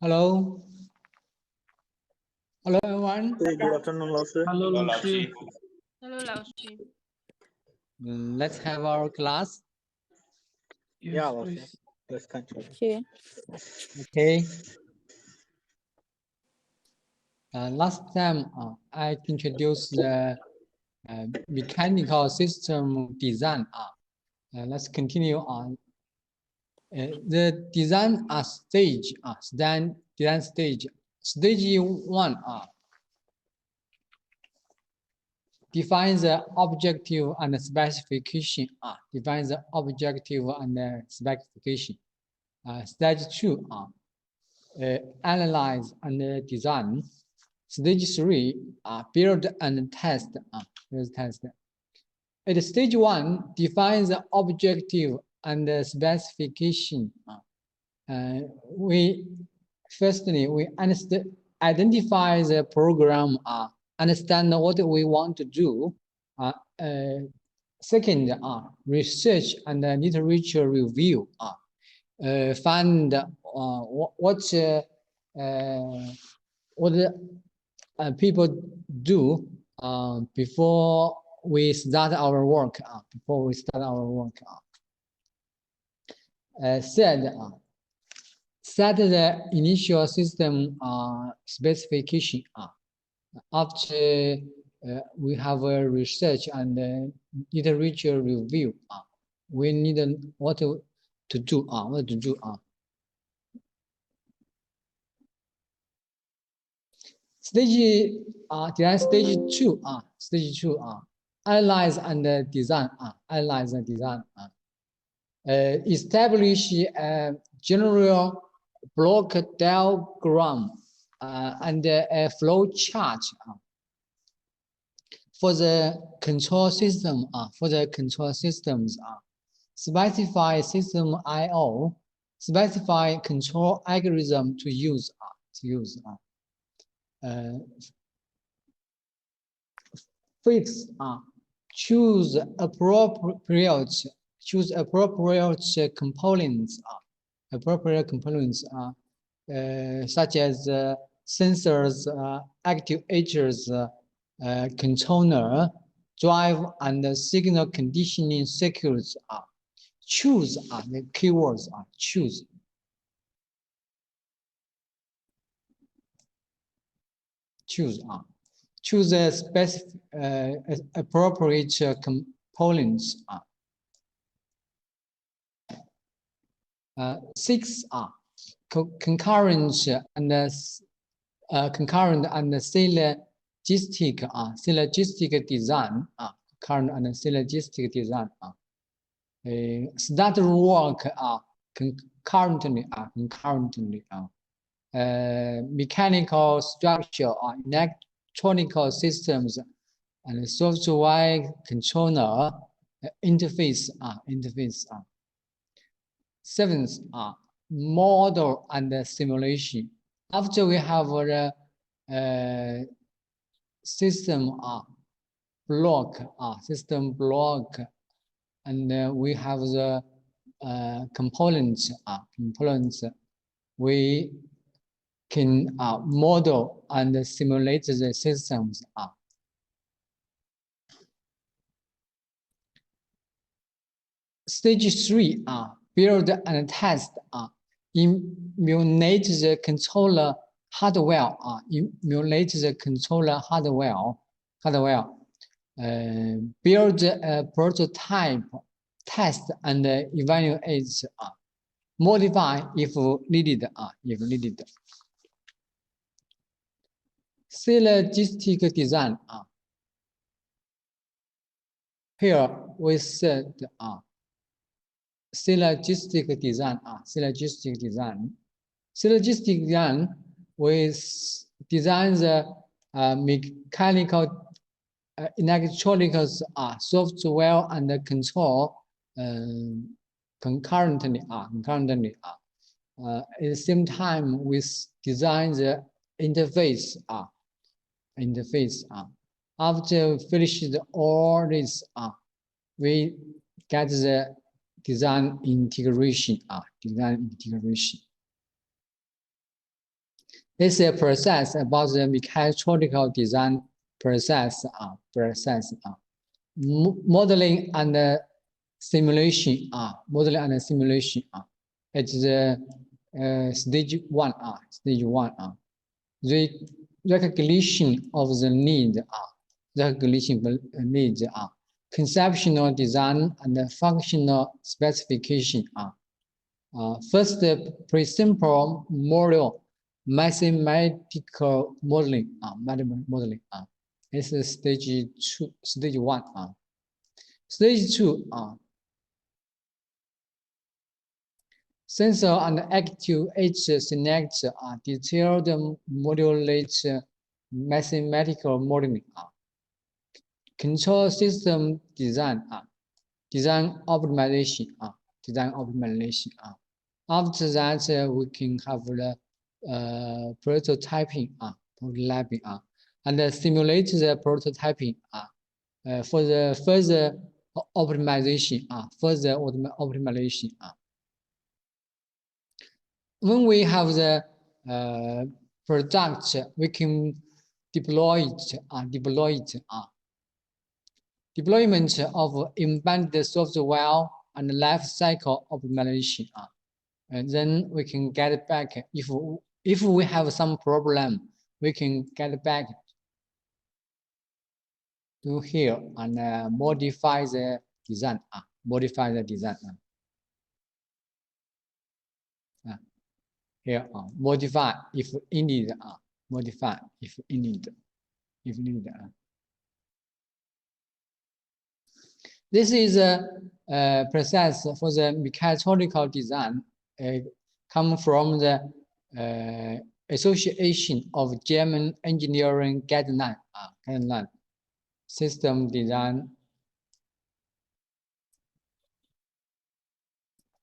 Hello. Hello, everyone. Hey, good afternoon, 老师。 Hello，老师。 Hello，老师。 Let's have our class. Yeah, Yes, 老师 please. Let's continue. Okay. Last time I introduced the mechanical system design. Let's continue on. The design stage. Design stage. Stage 1. Defines the objective and the specification. Defines the objective and the specification. Stage 2. Analyze and design. Stage 3. Build and test. At stage 1, defines the objective and the specification. We identify the program. Understand what we want to do. Second, research and literature review. Find what people do before we start our work. Set the initial system specification. After we have a research and literature review, we need what to do. Stage stage 2. Analyze and design. Establish a general block diagram and a flow chart for the control system. Specify system I/O. Specify control algorithm to use. Fix. Choose appropriate components. Such as sensors, actuators, controller, drive, and signal conditioning circuits. Choose the keywords. Choose. Choose a specific appropriate components. 6. Concurrent and synergistic design. Start work concurrently. Mechanical structure, electronic systems, and software controller interface. 7. Model and simulation. After we have a system block, and we have the components, we can model and simulate the systems. Stage 3. Build and test. Emulate the controller hardware. Build a prototype, test and evaluate. Modify if needed. Synergistic design. Here we said synergistic design. Synergistic design, we design the mechanical, electronics, software and control concurrently. At the same time, we design the interface. After finished all this, we get the design integration. It's a process about the mechatronical design process. Modeling and simulation. Modeling and simulation. It's the stage one. Stage one. The recognition of the need. Recognition of needs. Conceptual design and functional specification. First, pre-simple model, mathematical modeling. Modeling. This is stage two, stage one. Stage two. Sensor and actuator select detailed modulate mathematical modeling. Control system design. Design optimization. Design optimization. After that, we can have the prototyping. Prototyping. And simulate the prototyping. For the further optimization. Further optimization. When we have the product, we can deploy it. Deployment of embedded software and life cycle optimization. And then we can get back. If we have some problem, we can get back to here and modify the design. Modify the design. Here, modify if needed. Modify if needed. If needed. This is a process for the mechatronical design. Come from the Association of German Engineering Guideline. System design.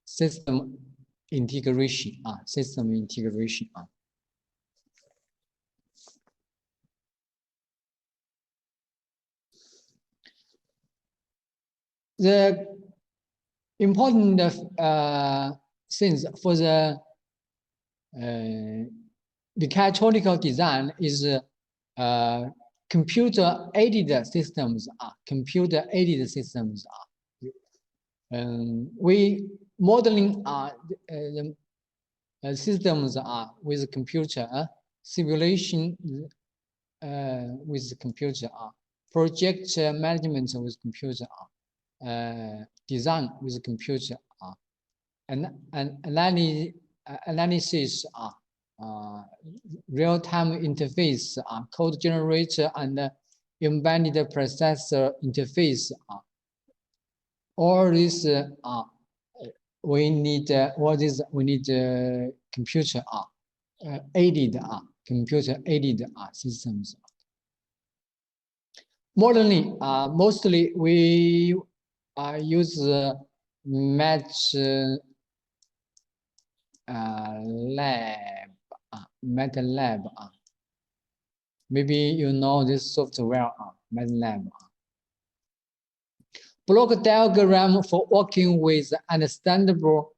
System integration. System integration. The important things for the mechatronical design is computer-aided systems. Computer-aided systems. We modeling the systems with computer, simulation with computer, project management with computer, design with computer, and analysis, real-time interface, code generator, and embedded processor interface. All this we need. We need computer aided computer aided systems. Modeling mostly we use MATLAB. MATLAB. Maybe you know this software. MATLAB. Block diagram for working with understandable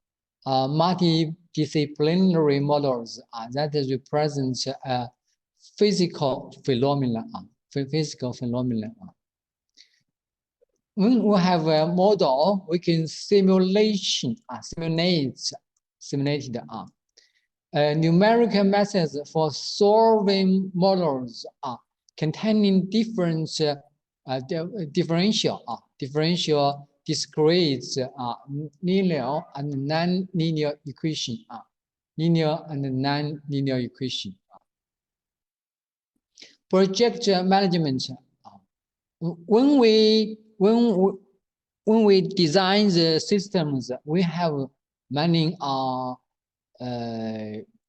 multidisciplinary models that represent physical phenomena. When we have a model, we can simulate numerical methods for solving models containing different differential, discrete, linear and non-linear equation. Linear and non-linear equation. Project management. When we design the systems, we have many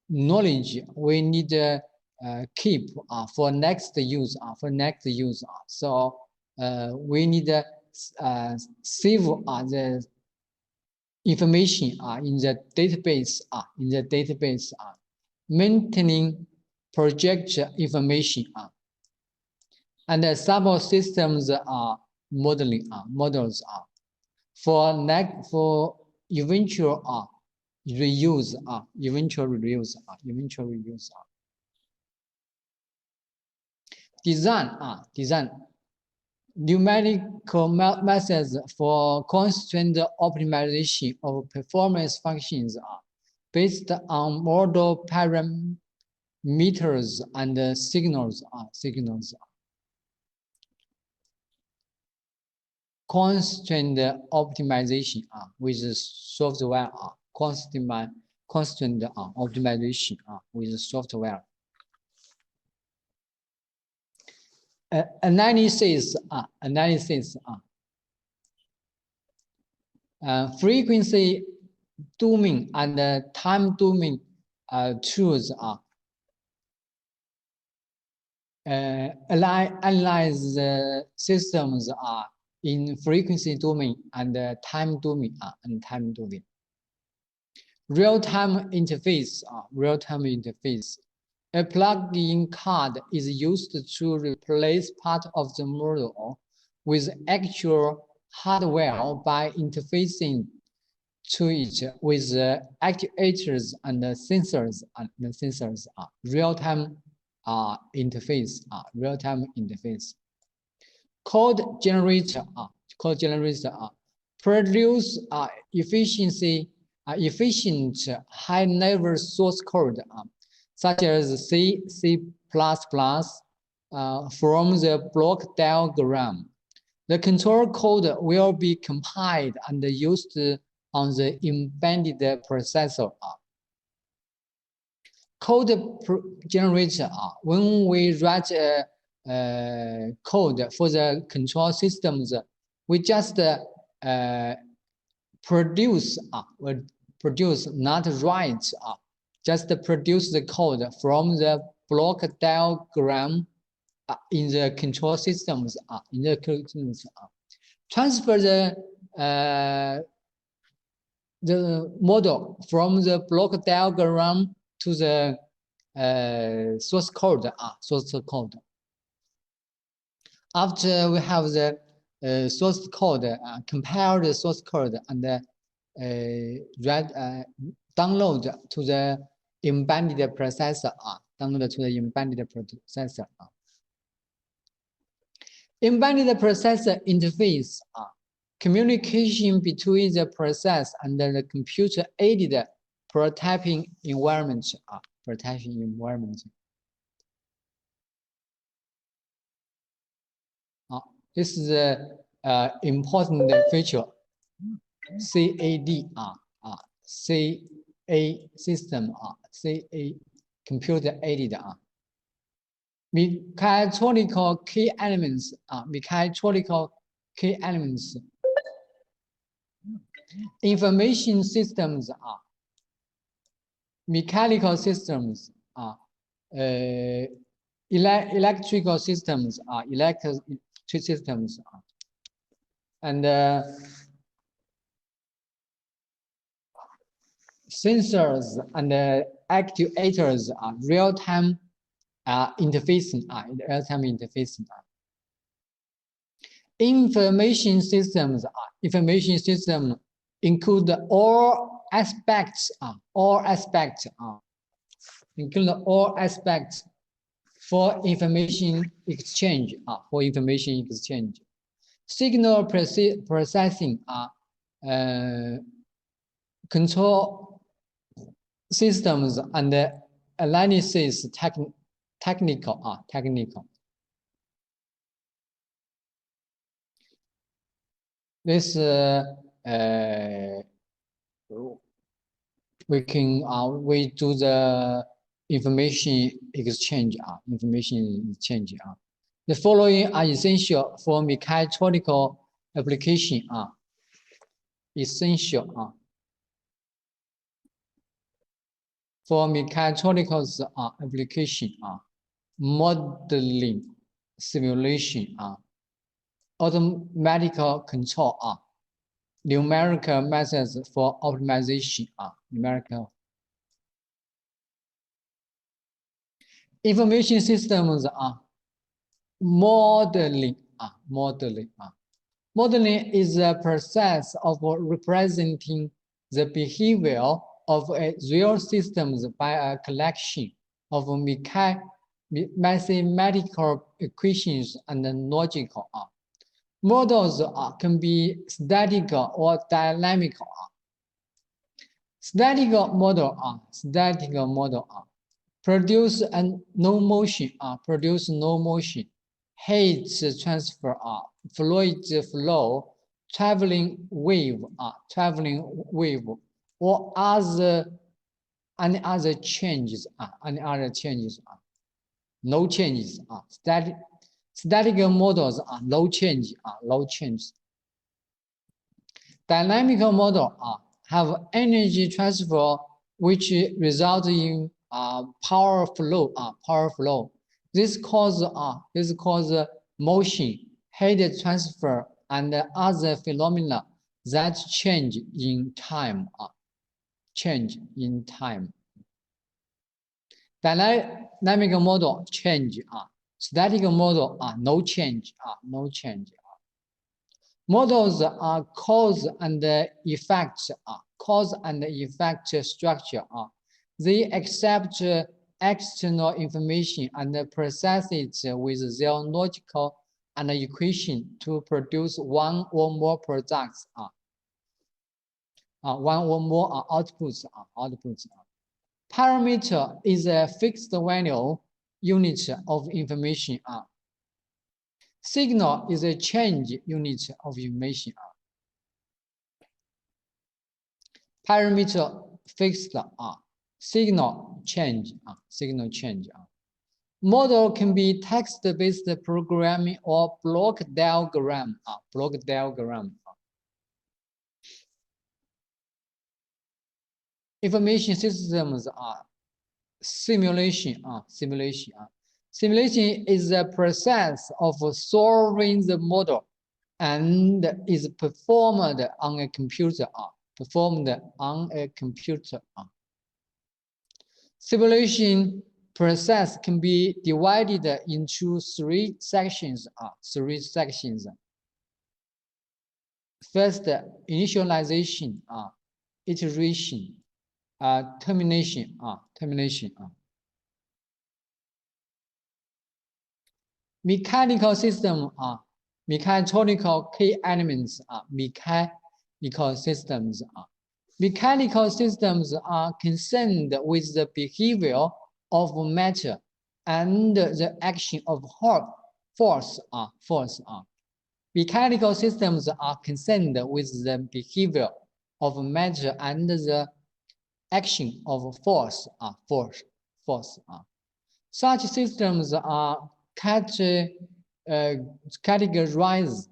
knowledge we need to keep for next use. So we need to save the information in the database. Maintaining project information and the subsystems models for eventual reuse. design numerical methods for constant optimization of performance functions are based on model parameters and signals. Constant optimization with software. Constant optimization with software. Analysis. Frequency domain and time domain tools analyze the systems in frequency domain and time domain Real-time interface. A plug-in card is used to replace part of the model with actual hardware by interfacing to it with actuators and sensors. Real-time interface. Code generator. Produce efficient high-level source code such as C, C++ from the block diagram. The control code will be compiled and used on the embedded processor. Code generator. When we write code for the control systems, we just produce, not write. Just produce the code from the block diagram in the control systems. Transfer the model from the block diagram to the source code. After we have the source code, compare the source code and download to the embedded processor. Embedded processor interface. Communication between the process and the computer-aided prototyping environment. This is an important feature. CAD. CA system. CA computer-aided. Mechanical key elements. Information systems. Mechanical systems. Electrical systems. And sensors and actuators are real-time interfacing. Information systems. Information system include all aspects. For information exchange. Signal processing. Control systems and analysis technical. This we do the information exchange. The following are essential for mechatronical application. For mechatronical application, modeling, simulation, automatic control, numerical methods for optimization, numerical. Information systems are modeling. Modeling is the process of representing the behavior of a real systems by a collection of mathematical equations and logical. Models can be static or dynamic. Static model produce no motion. Heat transfer. Fluid flow. Traveling wave. Or any other changes. No changes. Static models are low change. Dynamic model have energy transfer, which result in power flow. This cause motion, heat transfer, and other phenomena that change in time. Dynamic model change. Static model no change. Models are cause and effect structure. They accept external information and process it with their logical and equation to produce one or more products. One or more outputs. Parameter is a fixed value unit of information. Signal is a change unit of information. Parameter fixed. Signal change. Model can be text-based programming or block diagram. Information systems are simulation. Simulation is a process of solving the model and is performed on a computer. Simulation process can be divided into three sections. First, initialization, iteration, termination. Mechanical system mechatronical key elements mechanical systems. Mechanical systems are concerned with the behavior of matter and the action of force. Mechanical systems are concerned with the behavior of matter and the action of force. Such systems are categorized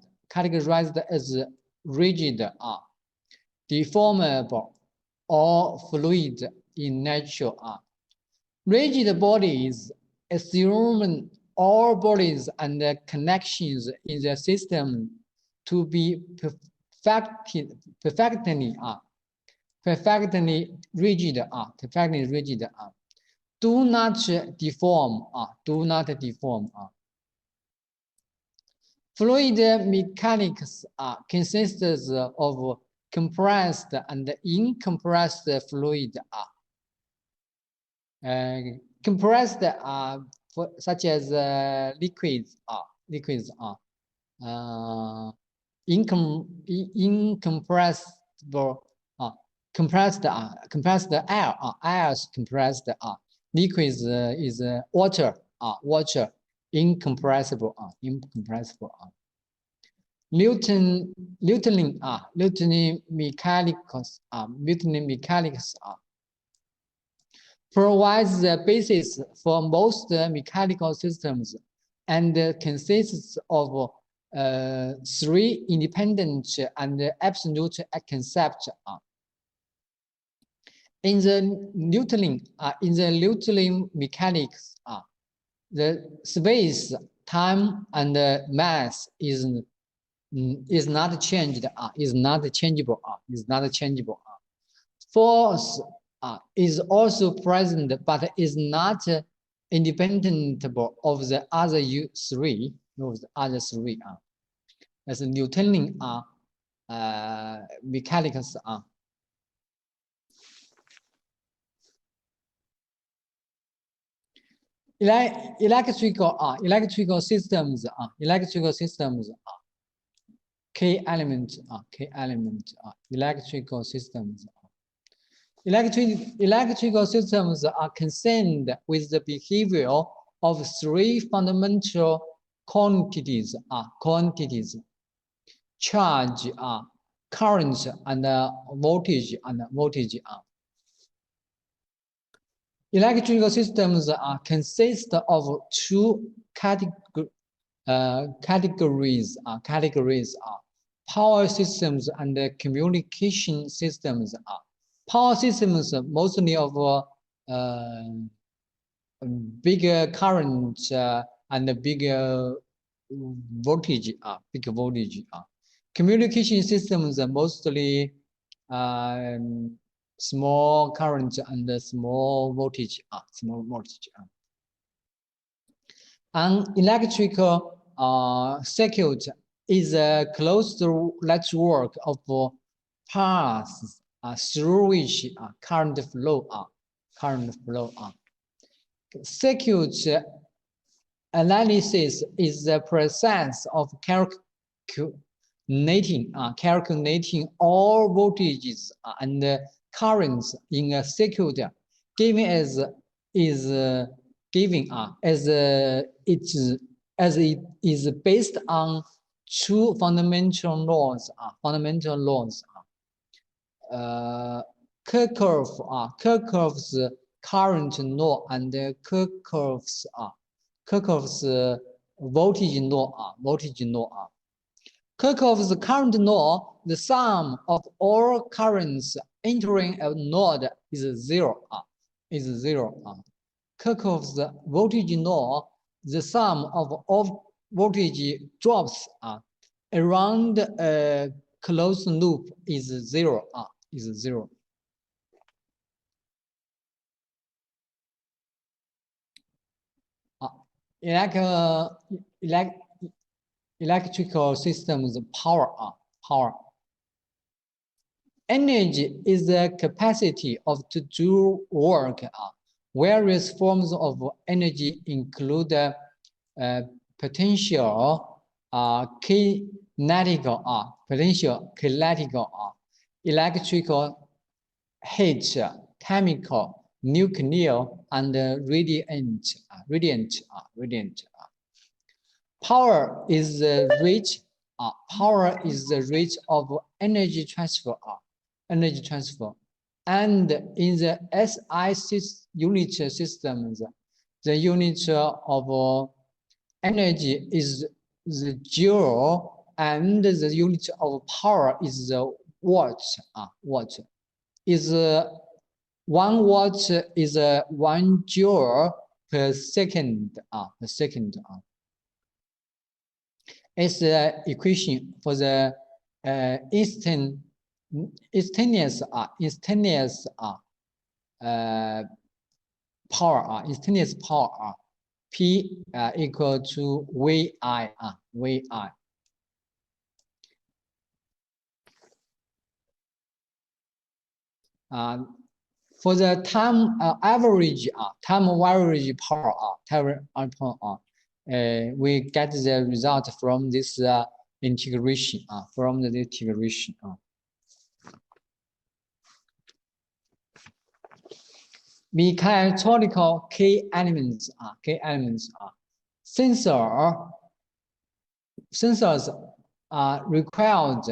as rigid, deformable, or fluid in nature. Rigid bodies assume all bodies and connections in the system to be perfectly rigid. Do not deform. Fluid mechanics consists of compressed and incompressed fluid. Compressed such as liquids. Incompressible. Compressed air. Air is compressed. Liquids is water. Water. Incompressible. Newton mechanics provides the basis for most mechanical systems and consists of three independent and absolute concepts. In the Newtonian mechanics, the space, time, and mass is not changed. Is not changeable. Force is also present, but is not independent of the other three. As Newtonian mechanics are. electrical systems key element electrical systems. Electrical systems are concerned with the behavior of three fundamental quantities charge, current, and voltage Electrical systems consist of two categories power systems and communication systems. Power systems mostly of bigger current and bigger voltage. Communication systems are mostly small current and small voltage. An electrical circuit is a closed network of paths through which current flow. Circuit analysis is the process of calculating all voltages and currents in a circuit, given as it is based on two fundamental laws. Kirchhoff's current law and Kirchhoff's voltage law. Kirchhoff's current law: the sum of all currents entering a node is zero. Kirchhoff's voltage law: the sum of all voltage drops around a closed loop is zero. Electrical systems power. Energy is the capacity to do work. Various forms of energy include potential, kinetic, electrical, heat, chemical, nuclear, and radiant. Power is the rate. Power is the rate of energy transfer. And in the SI unit systems, the unit of energy is the joule, and the unit of power is the watt. Is 1 watt is 1 joule per second. It's the equation for the instantaneous power. P equal to VI. For the time average power, we get the result from this integration. Mechatronical key elements. Sensors are required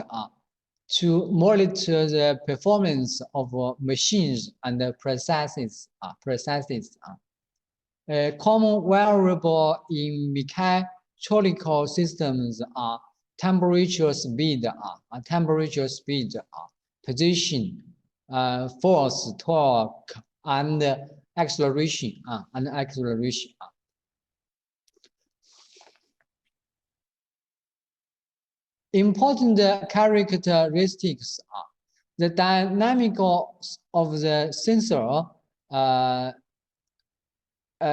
to monitor the performance of machines and processes. A common variable in mechatronical systems are temperature, speed, position, force, torque, and acceleration. Important characteristics are the dynamics of the sensor,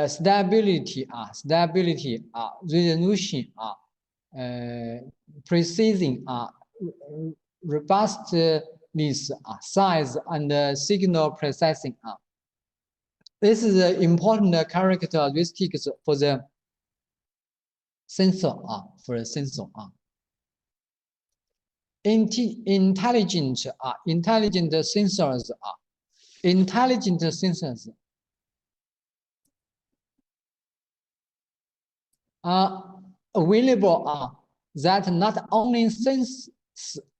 stability, resolution, precision, robustness, size, and signal processing. This is the important characteristics for the sensor. Intelligent sensors are available that not only sense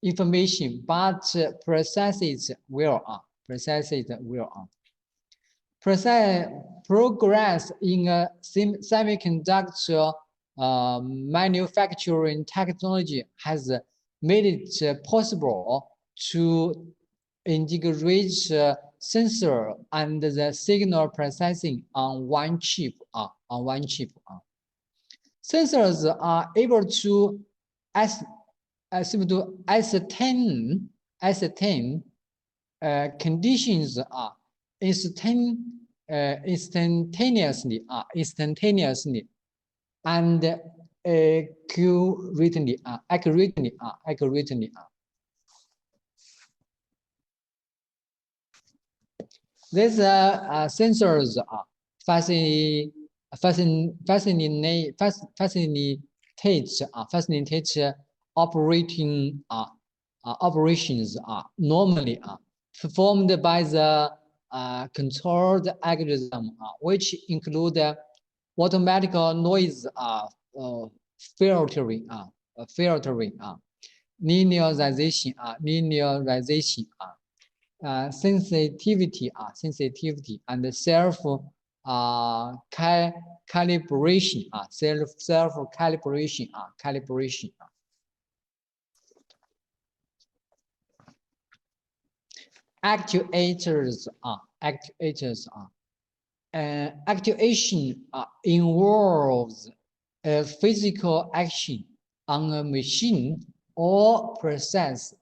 information but process it well. Progress in semiconductor manufacturing technology has made it possible to integrate sensor and the signal processing on one chip. Sensors are able to ascertain conditions instantaneously and accurately. These sensors facilitate operations normally performed by the controlled algorithm, which include automatic noise filtering, linearization, sensitivity, and self calibration. Actuators. Actuation involves a physical action on a machine or process.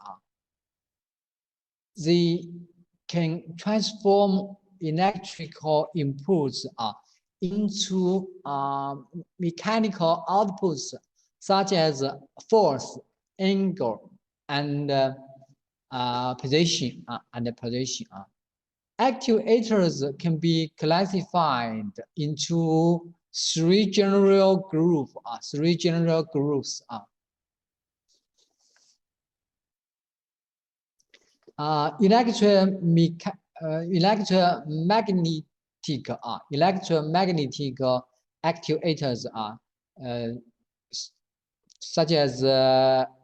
They can transform electrical inputs into mechanical outputs such as force, angle, and position. Actuators can be classified into three general groups. Electromagnetic actuators such as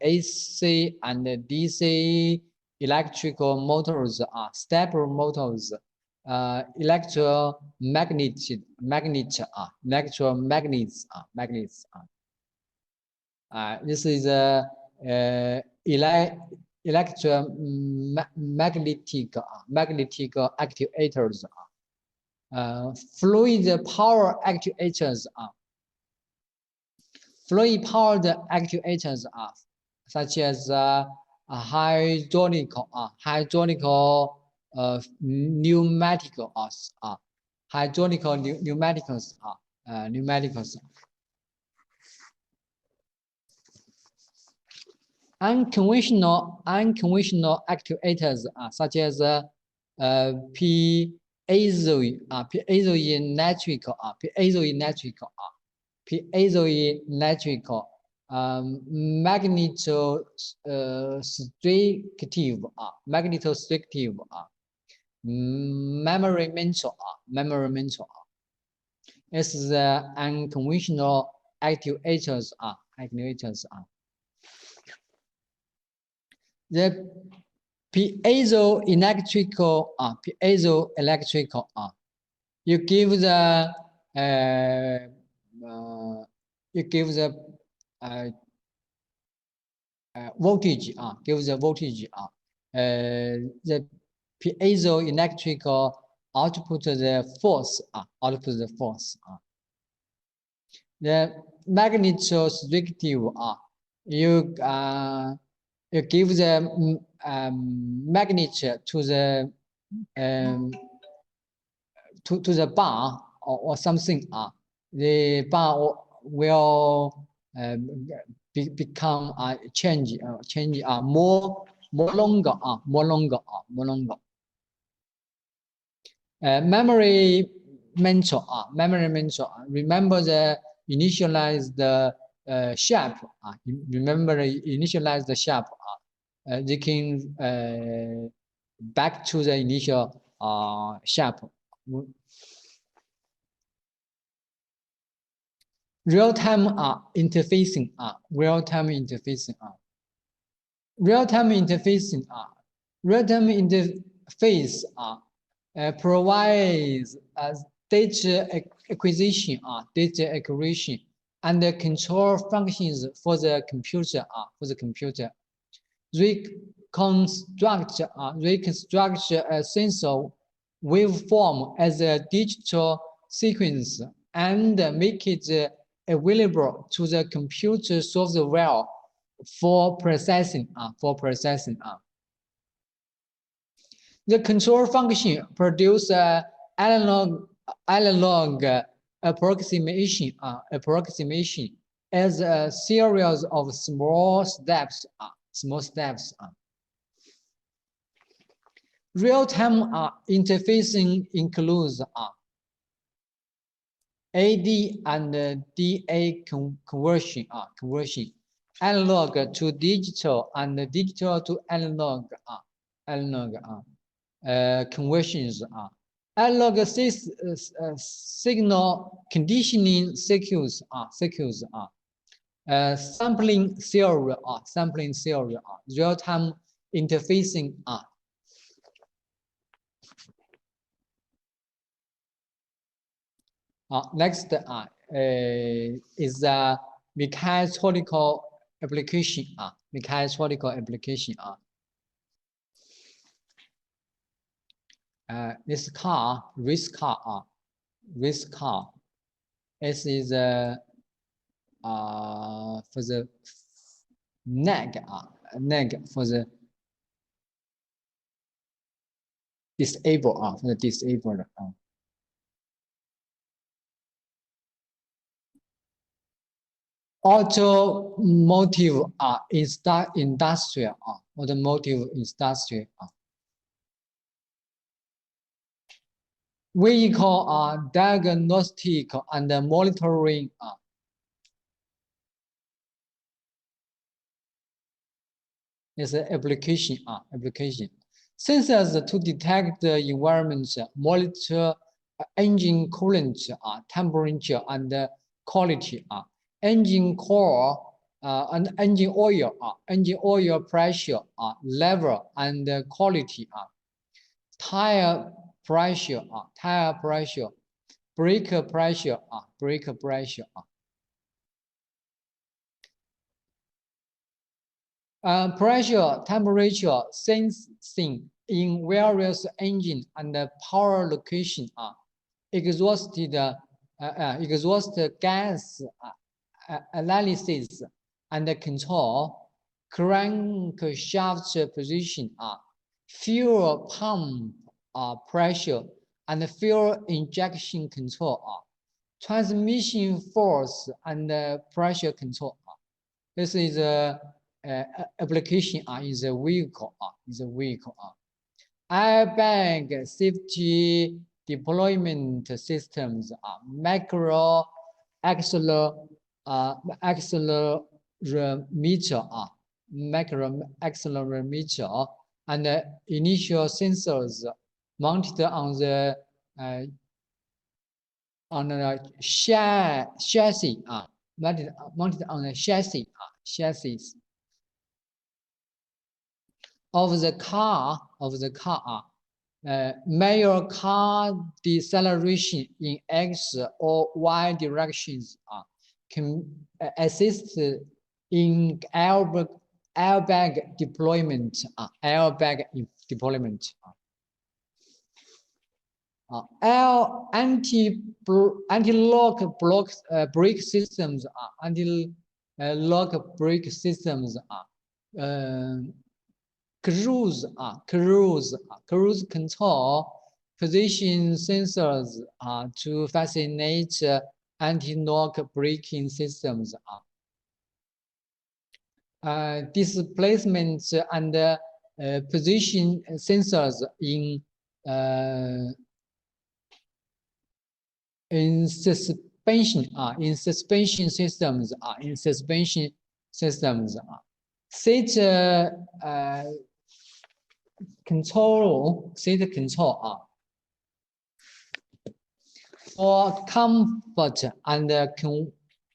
AC and DC electrical motors, stepper motors, electromagnets. This is electromagnetic actuators. Fluid power actuators. Fluid powered actuators such as hydraulic pneumatics. Unconventional actuators such as piezoelectric, magnetostrictive, memory mental. This is the unconventional actuators. The piezoelectrical, you give the voltage, the piezoelectrical output the force, The magnetostrictive, you give the magnet to the bar or something. The bar will become change more longer. Memory mental memory mental. Remember the initialize the shape. Remember initialize the shape. They can back to the initial shape. Real-time interfacing. Real-time interfacing. Real-time interfacing. Real-time interface provides data acquisition, and the control functions for the computer. Reconstruct a sensor waveform as a digital sequence and make it available to the computer software for processing. The control function produce analog approximation as a series of small steps. Real-time interfacing includes AD and DA conversion, analog to digital and digital to analog, conversions. Analog signal conditioning circuits, sampling theory, real-time interfacing. Next is the mechanical application. This car, race car. This is for the neck for the disabled, Automotive industrial. Vehicle diagnostic and monitoring. Is an application. Sensors to detect the environment, monitor engine coolant, temperature and quality. Engine core and engine oil pressure level and quality. Tire pressure, brake pressure, pressure, temperature sensing in various engine and power location. Exhaust gas analysis and control, crankshaft position, fuel pump pressure and fuel injection control, transmission force and pressure control. This is a application in the vehicle. Airbag safety deployment systems, macro accelerometer, and initial sensors mounted on the chassis, mounted on the chassis of the car, measure car deceleration in X or Y directions, can assist in airbag deployment. Anti-lock brake systems, cruise control position sensors to facilitate anti-lock braking systems. Displacement and position sensors in in suspension systems state control for comfort and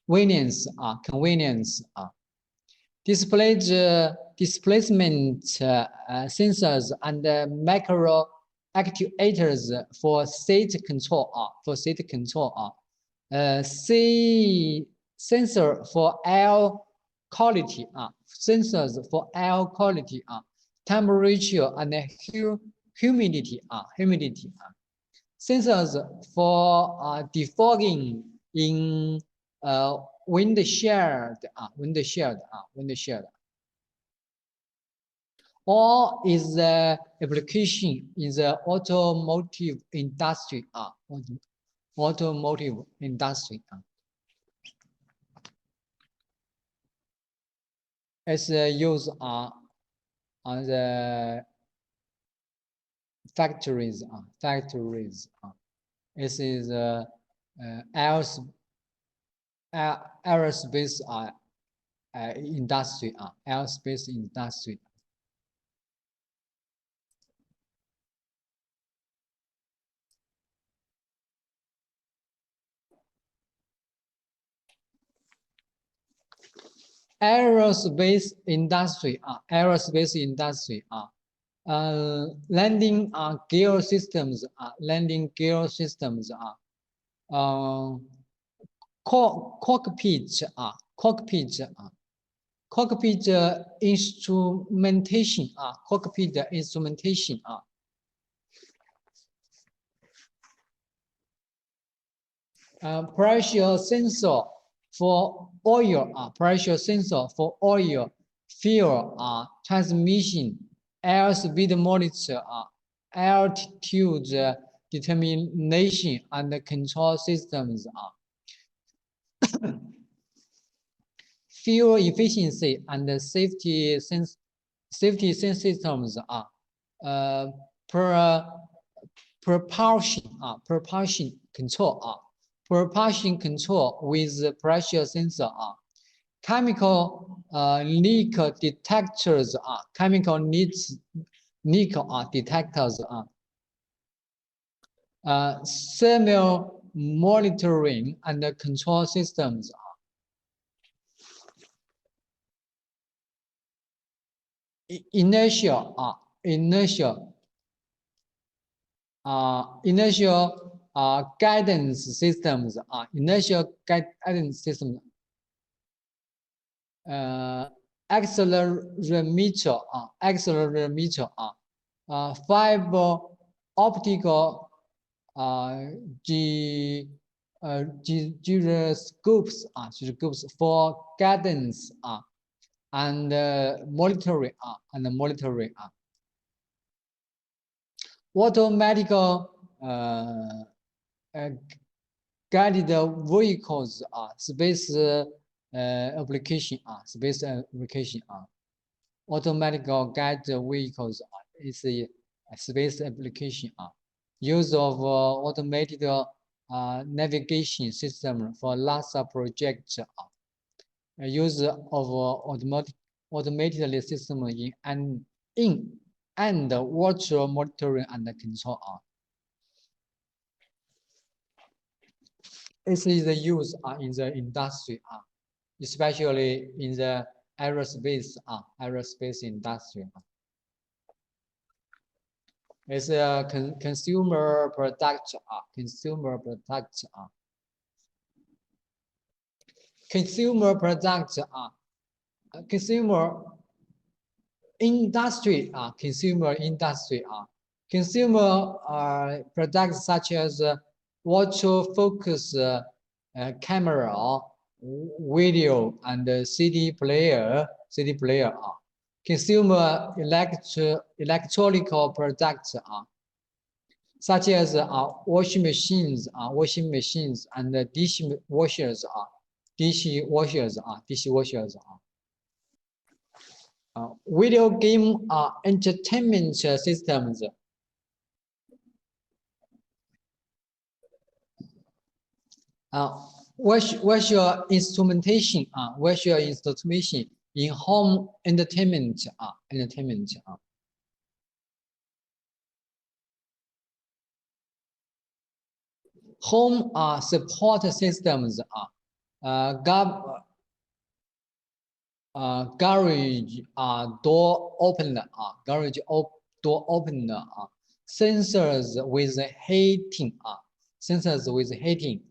convenience displacement sensors and macro actuators for state control sensor for air quality sensors for air quality temperature and humidity sensors for defogging in windshield or is the application in the automotive industry as used on the factories this is aerospace industry aerospace industry landing gear systems cockpit instrumentation pressure sensor for oil fuel transmission airspeed monitor altitude determination and control systems fuel efficiency and safety systems propulsion control with pressure sensor chemical leak detectors thermal monitoring and control systems inertial guidance systems accelerometer fiber optical gyroscopes for guidance and monitoring automatic guided vehicles space application automatic guided vehicles is a space application use of automated navigation system for NASA project use of automated system in and water monitoring and control This is the use in the industry especially in the aerospace industry. It's a consumer product consumer industry consumer products such as water focus camera video and CD player consumer electronic products such as washing machines and dishwashers video game entertainment systems What's your instrumentation? What's your instrumentation in home entertainment? Home support systems. Garage door opener. Door opener. Sensors with heating. Sensors with heating.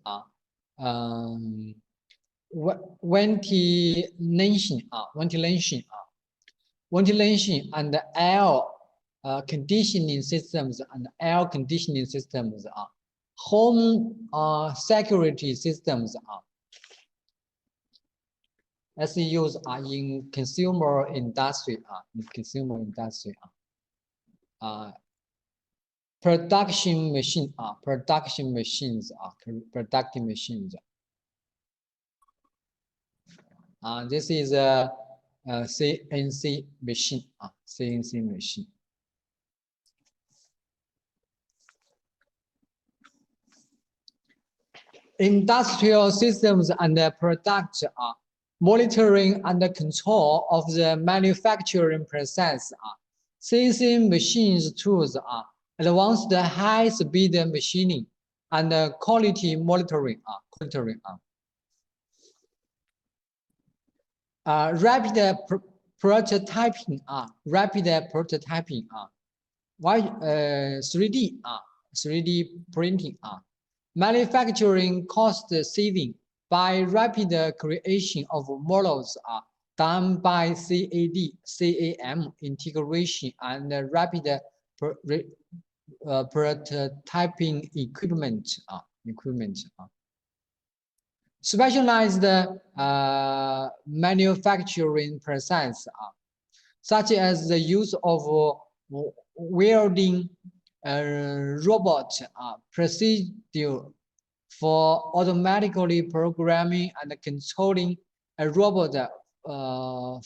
Ventilation and air conditioning systems home security systems as used in consumer industry. Production machines. This is a CNC machine. CNC machine. Industrial systems and products monitoring and control of the manufacturing process. CNC machines tools advanced high-speed machining and quality monitoring. Rapid prototyping. 3D printing. Manufacturing cost saving by rapid creation of models done by CAM integration and rapid prototyping equipment. Specialized manufacturing process, such as the use of welding robot procedure for automatically programming and controlling a robot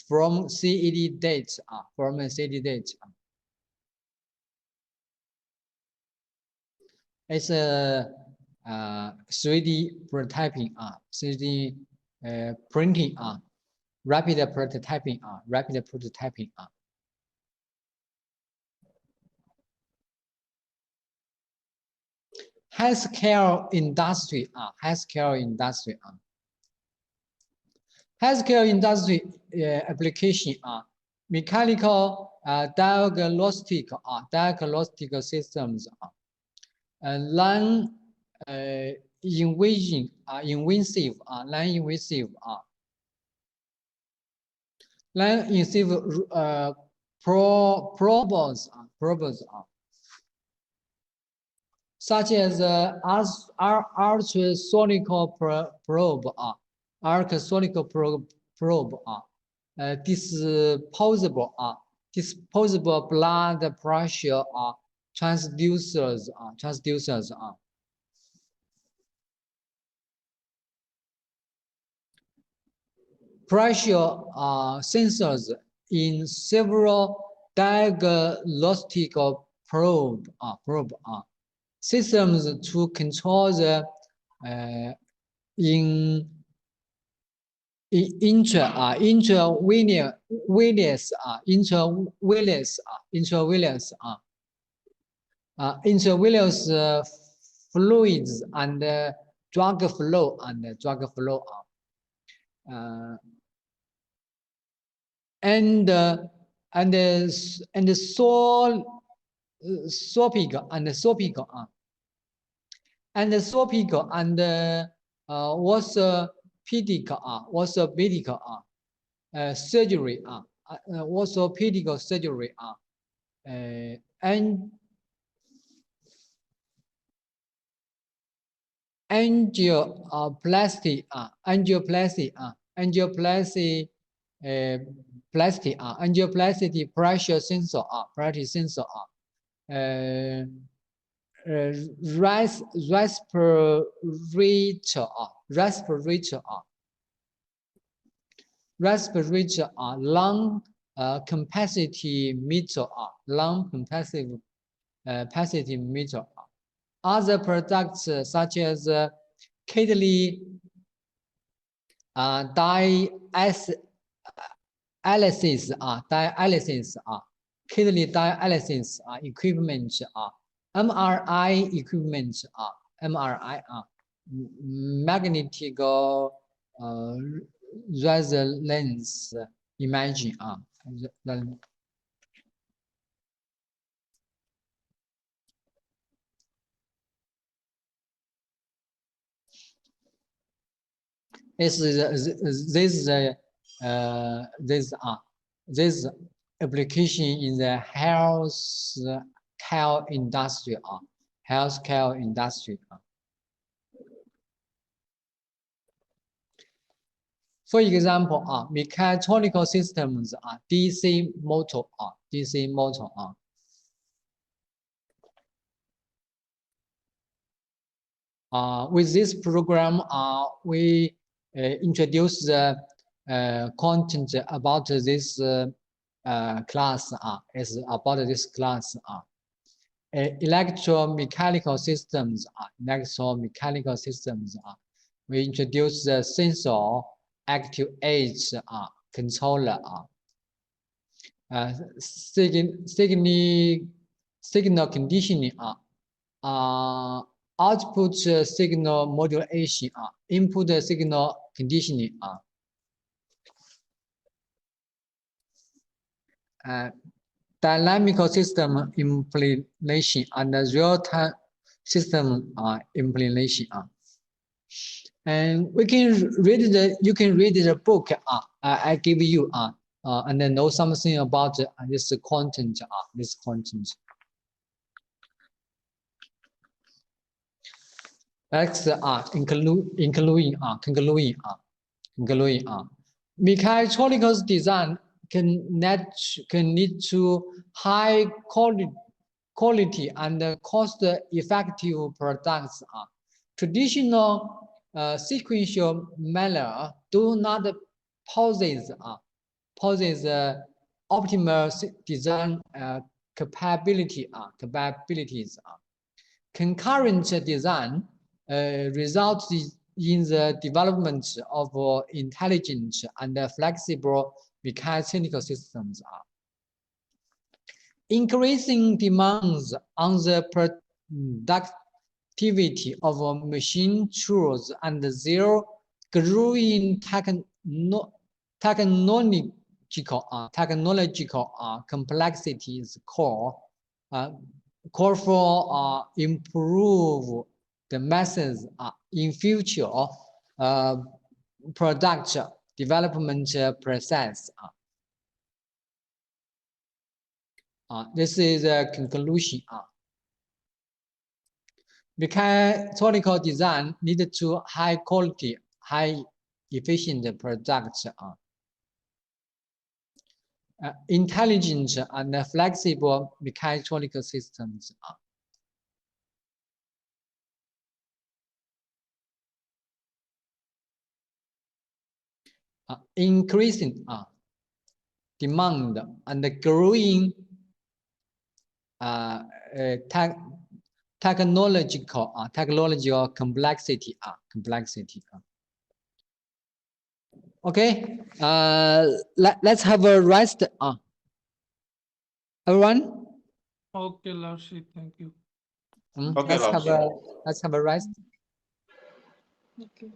from CAD data. It's a 3D prototyping, 3D printing, rapid prototyping. Healthcare industry. Healthcare industry application. Mechanical diagnostic systems. Non-invasive probes, such as ultrasonic probe, disposable blood pressure transducers. Pressure sensors in several diagnostic probe systems to control the intravenous fluids and drug flow and sopic and orthopedic surgery, orthopedic surgery, and angioplasty pressure sensor, respirator, lung capacity meter, capacity meter. Other products such as catalysis kidney dialysis equipment MRI equipment MRI magnetic resonance imaging this application in the healthcare industry healthcare industry. For example, mechanical systems DC motor DC motor with this program, we introduce the content about this class. Is about this class. Electromechanical systems. Electromechanical systems. We introduce the sensor, actuates, controller. Signal conditioning. Output signal modulation, input signal conditioning, dynamical system implementation and real-time system implementation. And we can read you can read the book I give you and then know something about this content. Next, concluding. Mechatronics design can lead to high quality and cost-effective products. Traditional sequential manner do not possess optimal design capabilities. Concurrent design results in the development of intelligent and flexible mechanical systems. Increasing demands on the productivity of machine tools and their growing technological complexities call for improve the methods in future product development process. This is a conclusion. Mechanical design needed to high quality, high efficient products. Intelligent and flexible mechanical systems. Increasing demand and growing technological complexity. Okay, let's have a rest. Everyone. Okay, Larshi, thank you. Okay, let's have a rest. Okay.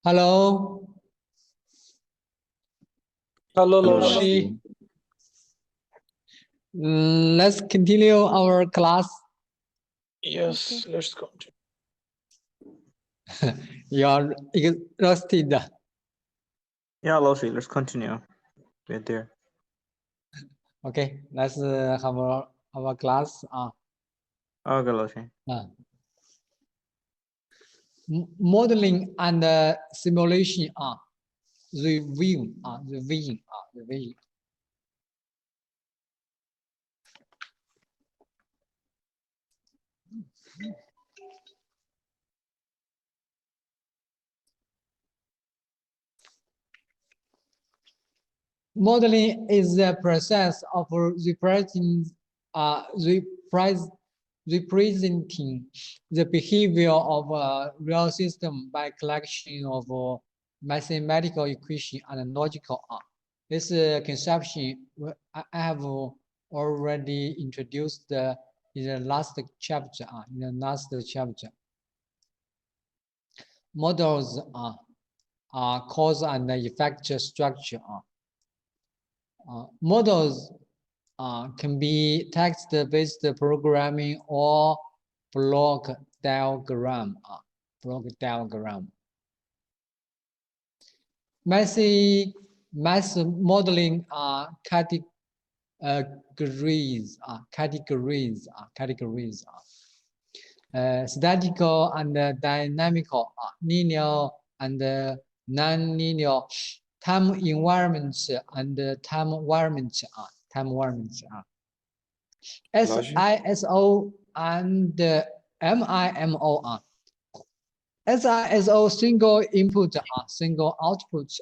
Hello. Hello, Hello,老师。 Laoshi. Let's continue our class. Yes, let's continue. You're exhausted. Yeah, Laoshi, let's continue. We're there. Okay, let's have our class. Okay, Laoshi. Modeling and simulation. Reviewing. Reviewing. Modeling is the process of representing the behavior of a real system by collection of mathematical equation and logical. This conception I have already introduced in the last chapter. Models are cause and effect structure. Models can be text-based programming or block diagram. Math modeling categories. Statical and dynamical, linear and non-linear, time environments and time environments. SISO and MIMO. SISO single input, single output.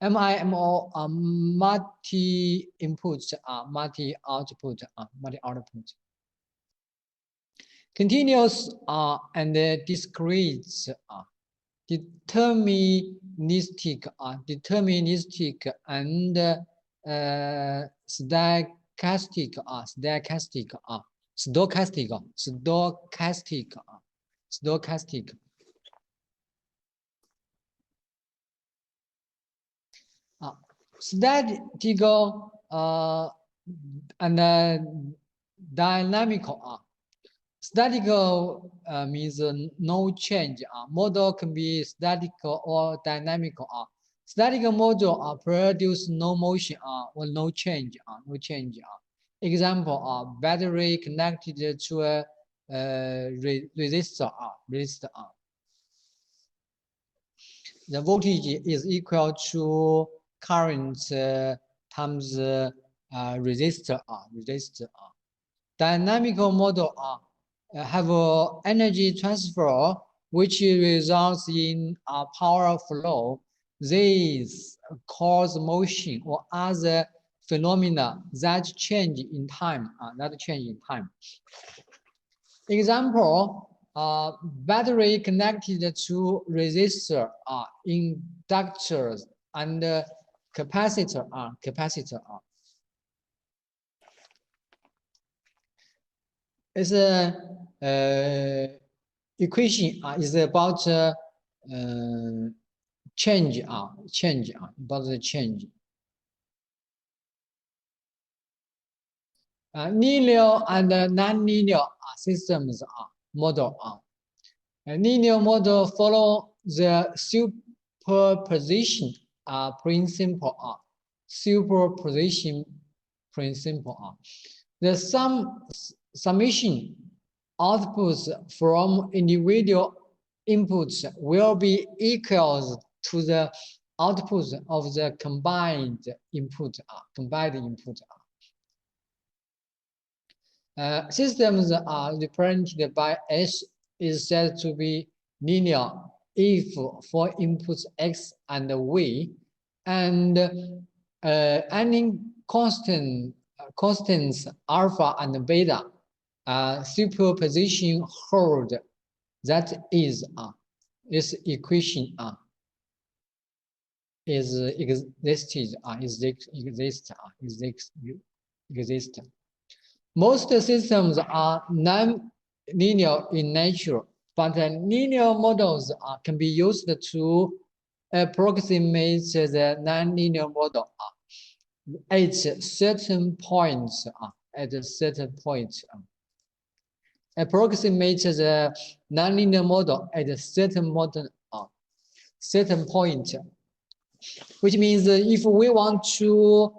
MIMO multi input, multi output, Continuous and discrete, deterministic and stochastic. Statical and dynamical. Statical means no change. Model can be statical or dynamical. Statical model produce no motion or no change. Example: battery connected to a resistor. The voltage is equal to current times resistor. Dynamical model have energy transfer, which results in power flow. These cause motion or other phenomena that change in time. Example: battery connected to resistor, inductors, and capacitor. It's a equation is about change. About the change. Linear and non-linear systems model. A linear model follow the superposition principle. The summation outputs from individual inputs will be equal to the outputs of the combined input. Systems are represented by S is said to be linear if for inputs X and Y, and any constants alpha and beta superposition hold. That is this equation exists. Most systems are non-linear in nature, but linear models can be used to approximates the nonlinear model at certain points. At a certain point. Approximates the nonlinear model at a certain point, which means if we want to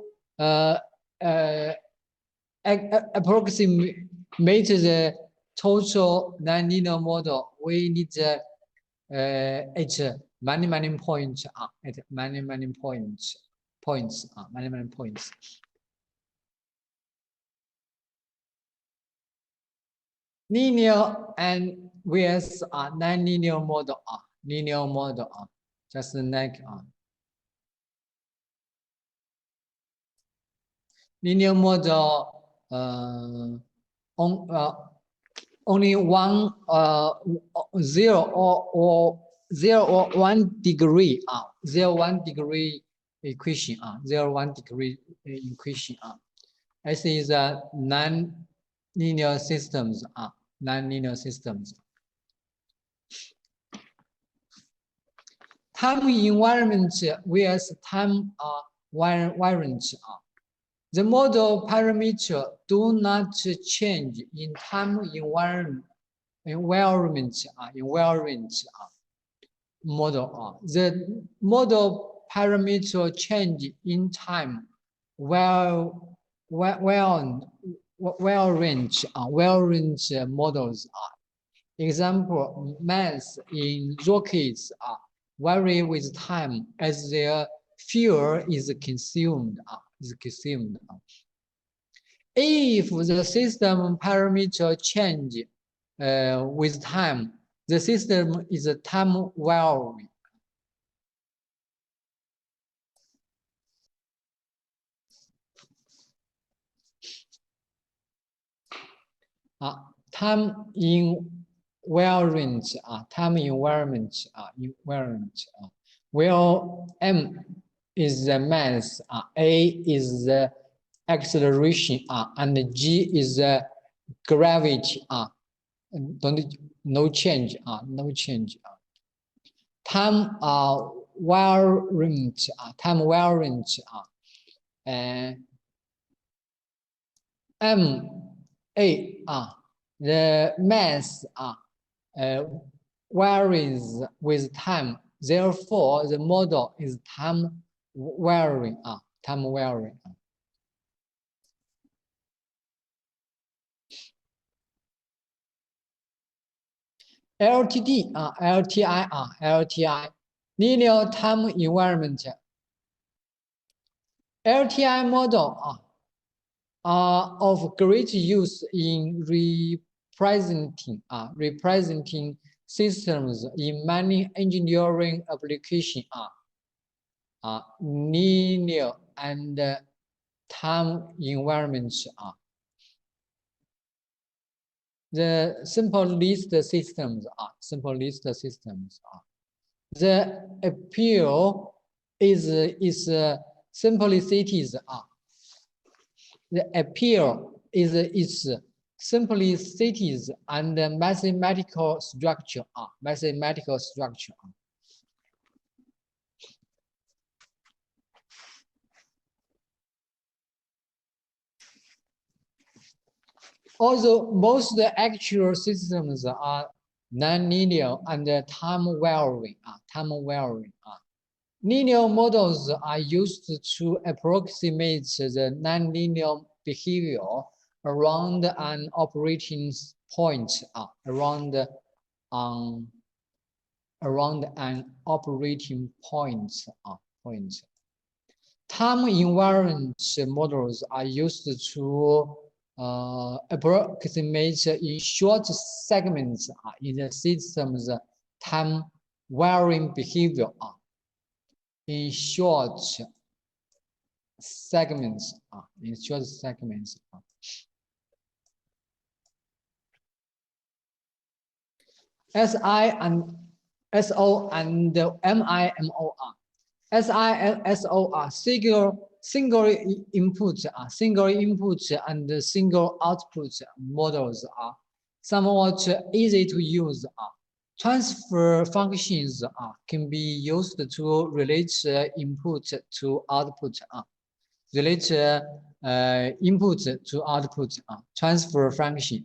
approximate the total nonlinear model, we need at many points. At many points. Many points. Linear and vs nonlinear model. Linear model. Just like linear model. Only one 0 or 1 degree 0 1 degree equation 0 1 degree equation. This is a non-linear systems non-linear systems. Time environment vs time variant. The model parameter do not change in time environment model. The model parameter change in time range models. Example, mass in rockets vary with time as their fuel is consumed. If the system parameter change with time, the system is a time varying. Time invariant, where m is the mass, a is the acceleration, and g is the gravity. No change. No change. Time variant. Ma, the mass varies with time. Therefore, the model is time varying. LTI, linear time environment. LTI model are of great use in representing systems in many engineering applications. Linear and time environments. The simple list systems. The appeal is simplicities. The appeal is its simplicities and mathematical structure. Although most actual systems are nonlinear and time varying. Linear models are used to approximate the nonlinear behavior around an operating point. Around an operating point. Time invariant models are used to approximate in short segments in the system's time varying behavior. In short segments. SI and SO and MIMO. SI and SO are single input and single output models are somewhat easy to use. transfer functions can be used to relate input to output. Relate input to output. Transfer function.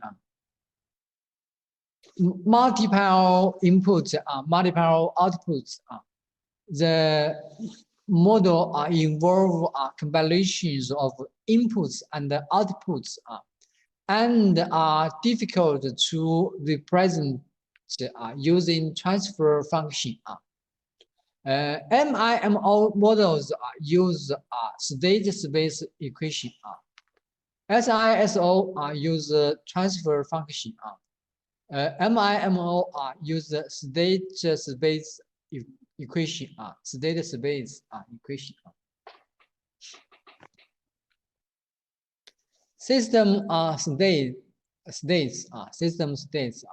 Multiple inputs, multiple outputs. The model involve combinations of inputs and outputs and are difficult to represent using transfer function. MIMO models use state space equation. SISO use transfer function. MIMO use state space equation. State space equation. System states. System states.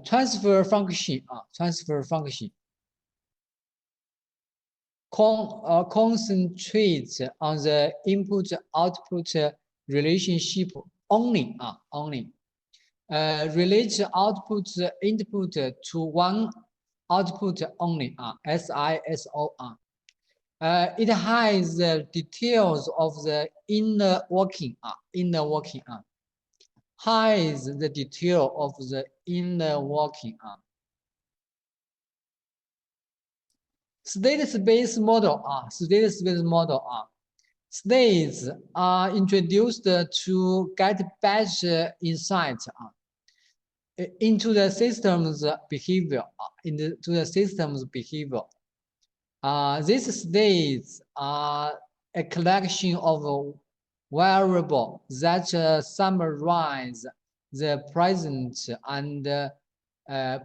Transfer function. Transfer function. Concentrate on the input-output relationship only. Relate output input to one output only. SISO. It has the details of the inner working. Hides the detail of the inner working. State space model. State space model. States are introduced to get better insight into the system's behavior. These states are a collection of variables that summarize the present and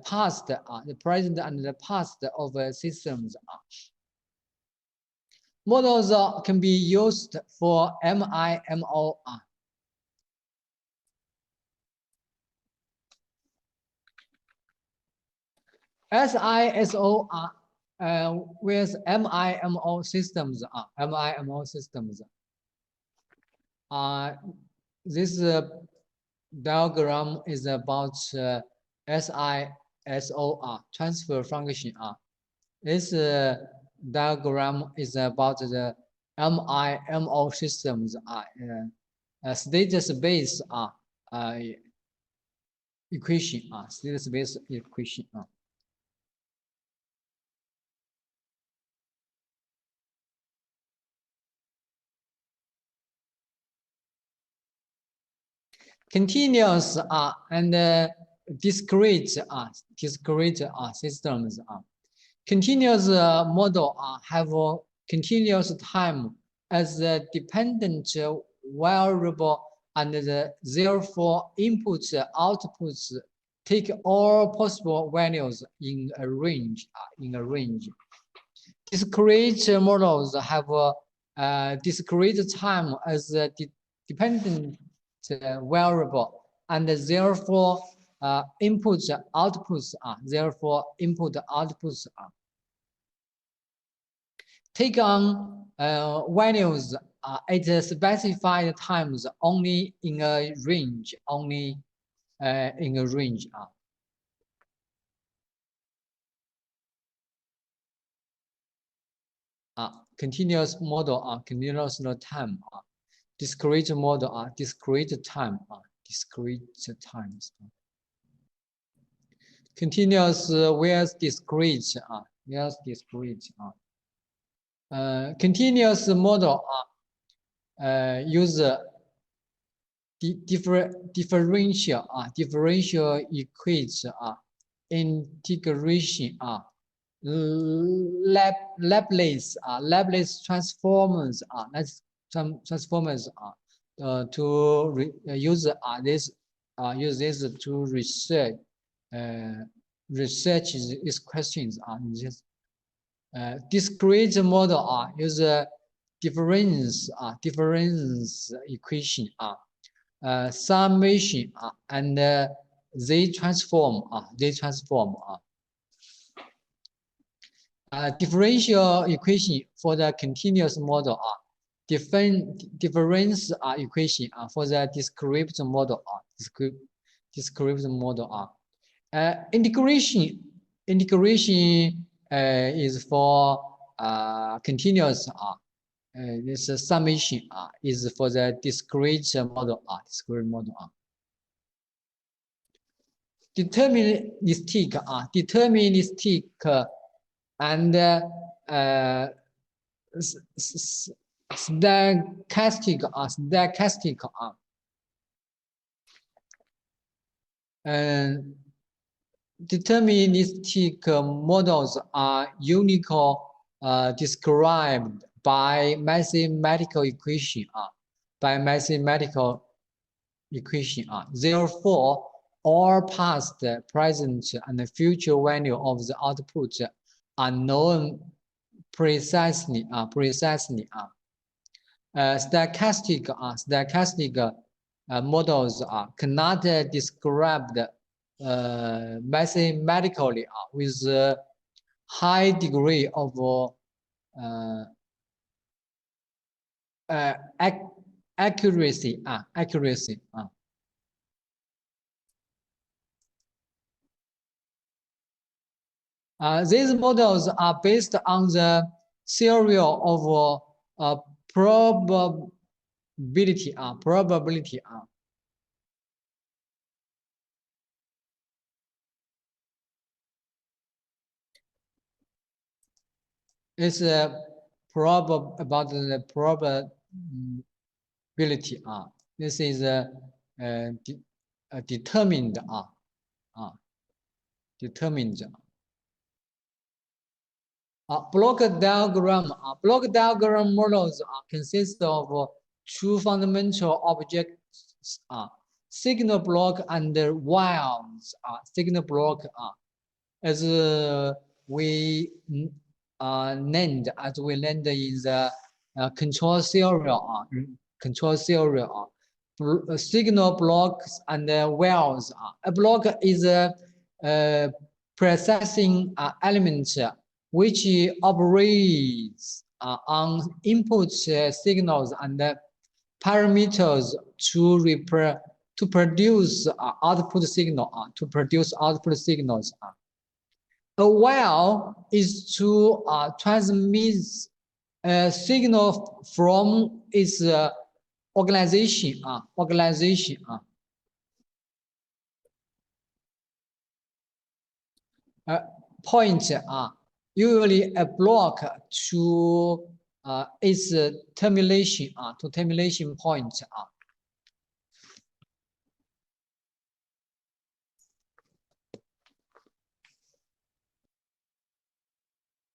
past, the present and the past of systems. Models can be used for MIMO. SISO with MIMO systems. This diagram is about SISO transfer function. This diagram is about the MIMO systems. State space equation. State space equation. Continuous and discrete systems. Continuous model have continuous time as the dependent variable, and therefore inputs outputs take all possible values in a range. Discrete models have discrete time as the dependent variable, and therefore inputs outputs take on values at specified times only in a range. Continuous model continuous time. Discrete model discrete time. Discrete times. Continuous with discrete. Continuous model use differential equation integration Laplace transformers transformers to use this to research these questions. Discrete model use difference equation summation and they transform. Differential equation for the continuous model difference equation for the discrete model Integration is for continuous this summation is for the discrete model discrete model deterministic and stochastic and deterministic models are uniquely described by mathematical equation Therefore, all past, present, and future value of the output are known precisely. Stochastic models cannot described mathematically with a high degree of accuracy. These models are based on the theory of probability. It's about the probability. This is determined. Determined. Block diagram. Block diagram models consist of two fundamental objects: signal block and wires. Signal block as we named in the control theory. Signal blocks and wires. A block is a processing element which operates on input signals and parameters to produce output signals. A wire is to transmit a signal from its organization. Point usually a block to its termination point.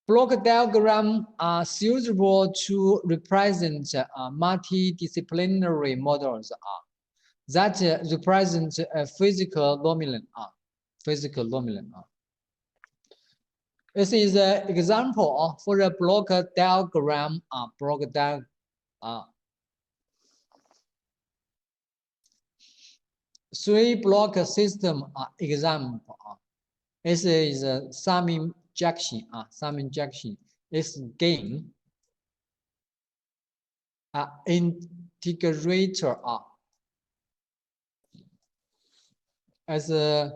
Block diagrams are suitable to represent multidisciplinary models that represent a physical dominant. This is an example for a block diagram. Three block system example. This is a summing injection. This gain integrator as a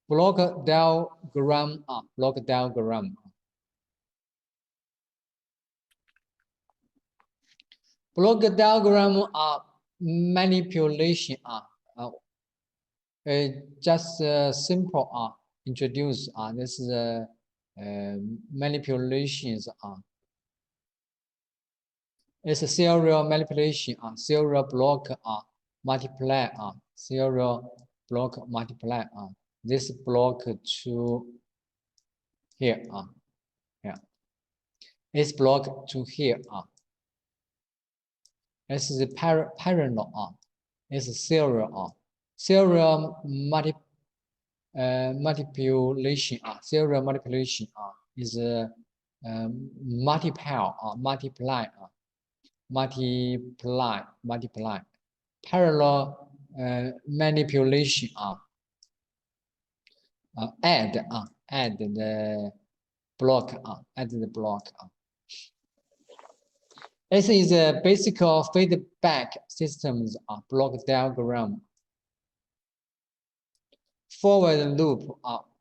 block diagram. Block diagram manipulation. Just simple introduce. This is manipulations. It's a serial manipulation. Serial block multiply. Serial block multiply. This block to here. This block to here. This is a parallel. This is serial. Serial manipulation. Serial manipulation is multiply. Parallel manipulation. Add the block. This is a basic feedback systems block diagram. forward loop,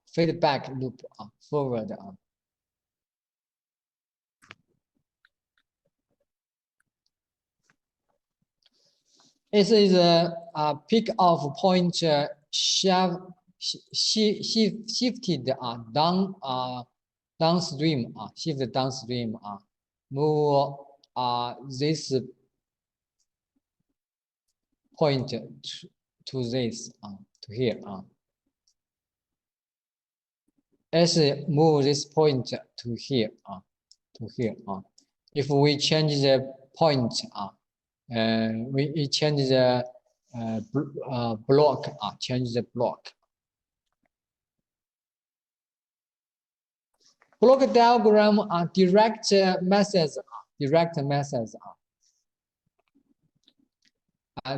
feedback loop, forward. It is a peak of point shifted downstream, shift downstream, move this point to this, to here. As move this point to here, to here. If we change the point, we change the block, change the block. Block diagram are direct methods.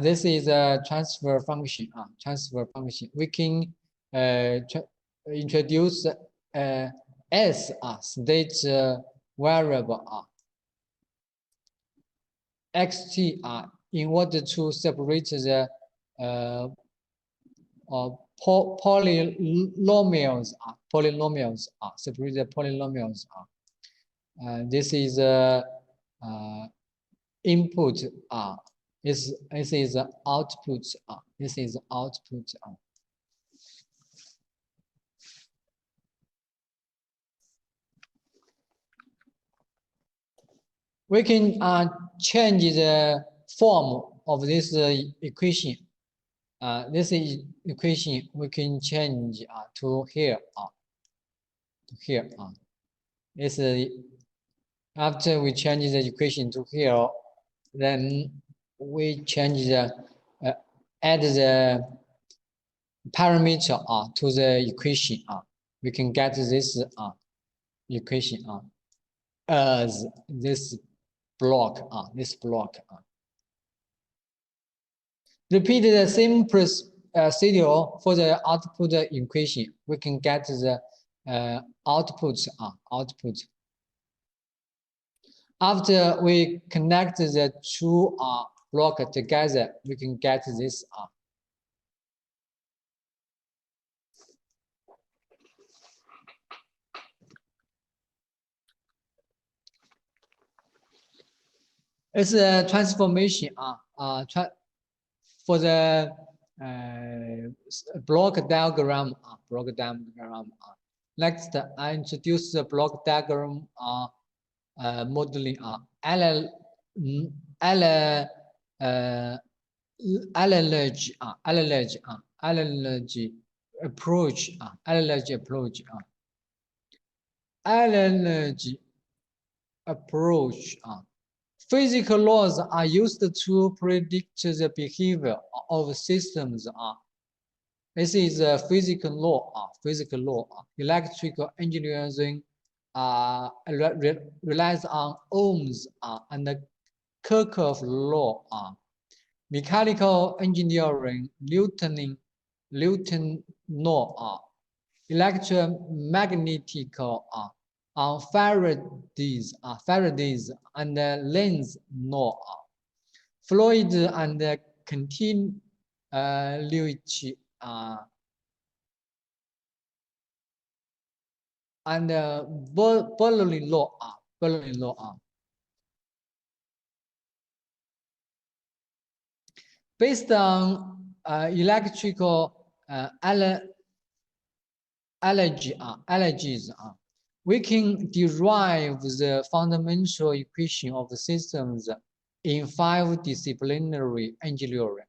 This is a transfer function. Transfer function. We can introduce s state variable xt in order to separate the polynomials. Separate the polynomials. This is input. This is output. This is output. We can change the form of this equation. This is equation we can change to here. To here. This after we change the equation to here, then we change the add the parameter to the equation. We can get this equation as this block. Repeat the same procedure for the output equation. We can get the output. After we connect the two blocks together, we can get this. It's a transformation. For the block diagram. Next, I introduce the block diagram modeling. Allergy approach. Physical laws are used to predict the behavior of systems. This is a physical law. Electrical engineering relies on Ohm's and Kirchhoff law. Mechanical engineering, Newton law. Electromagnetic on Faraday's and Lenz's law. Fluid and continuity and Bernoulli law. Based on electrical allergies, we can derive the fundamental equation of the systems in 5 disciplinary engineering.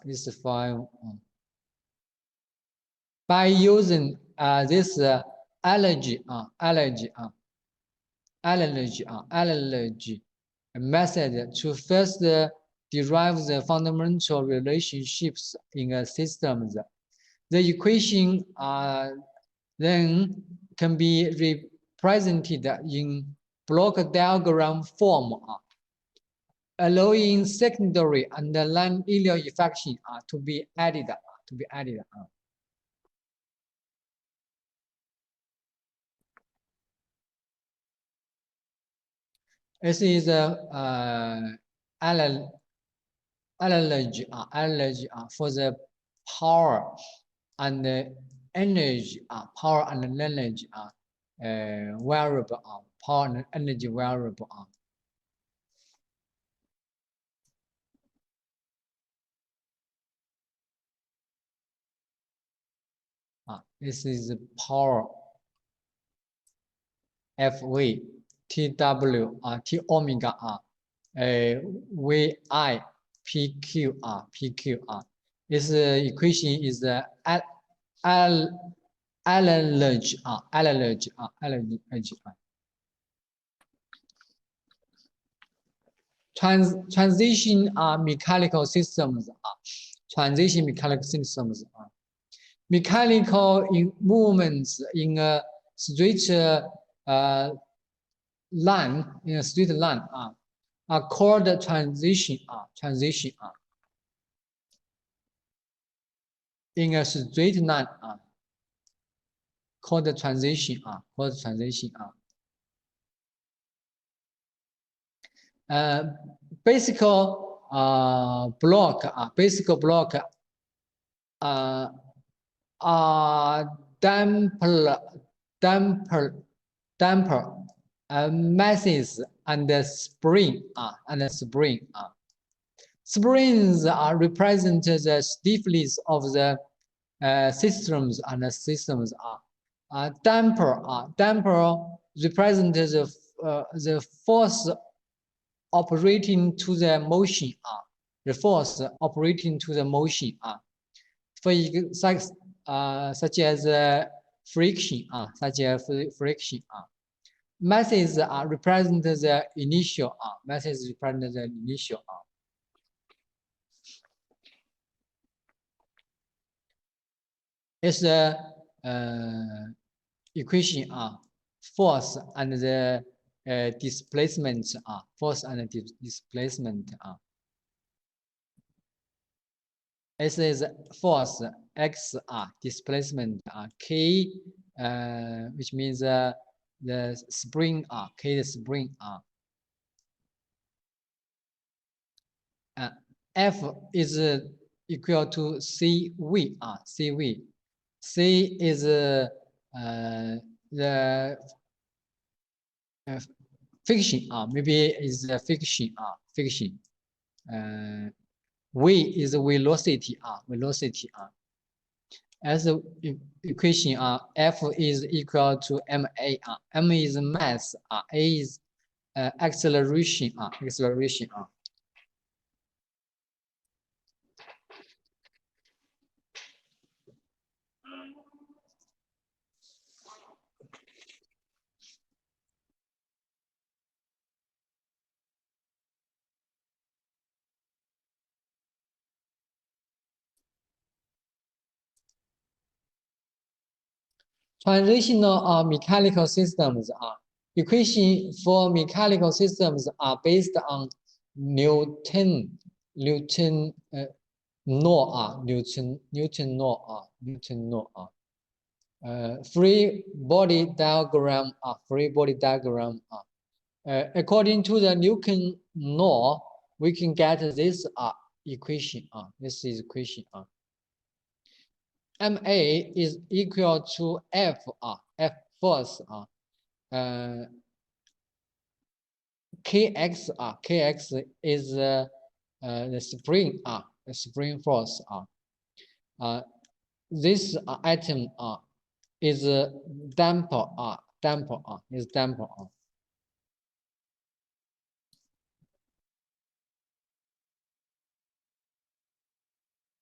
This is 5. By using this allergy method to first derive the fundamental relationships in systems, the equation then can be represented in block diagram form, allowing secondary and linear effects to be added. This is allergy for the power and energy power and energy variable power and energy variable this is the power FV TW T omega VI PQ PQ this equation is the allergy transition mechanical systems transition mechanical systems mechanical movements in a straight line are called transition in a straight line called transition basic block damper masses and the spring springs represent the stiffness of the systems and the systems damper represent the force operating to the motion the force operating to the motion for such as friction masses represent the initial masses represent the initial it's the equation force and the displacement force and displacement S is force x displacement k which means the spring k the spring F is equal to CV CV C is the fiction maybe is the fiction V is velocity velocity as the equation F is equal to ma m is mass a is acceleration acceleration Transitional mechanical systems equation for mechanical systems are based on Newton law free body diagram according to the Newton law we can get this equation this is equation ma is equal to F force kx is the spring force this item is damper is damper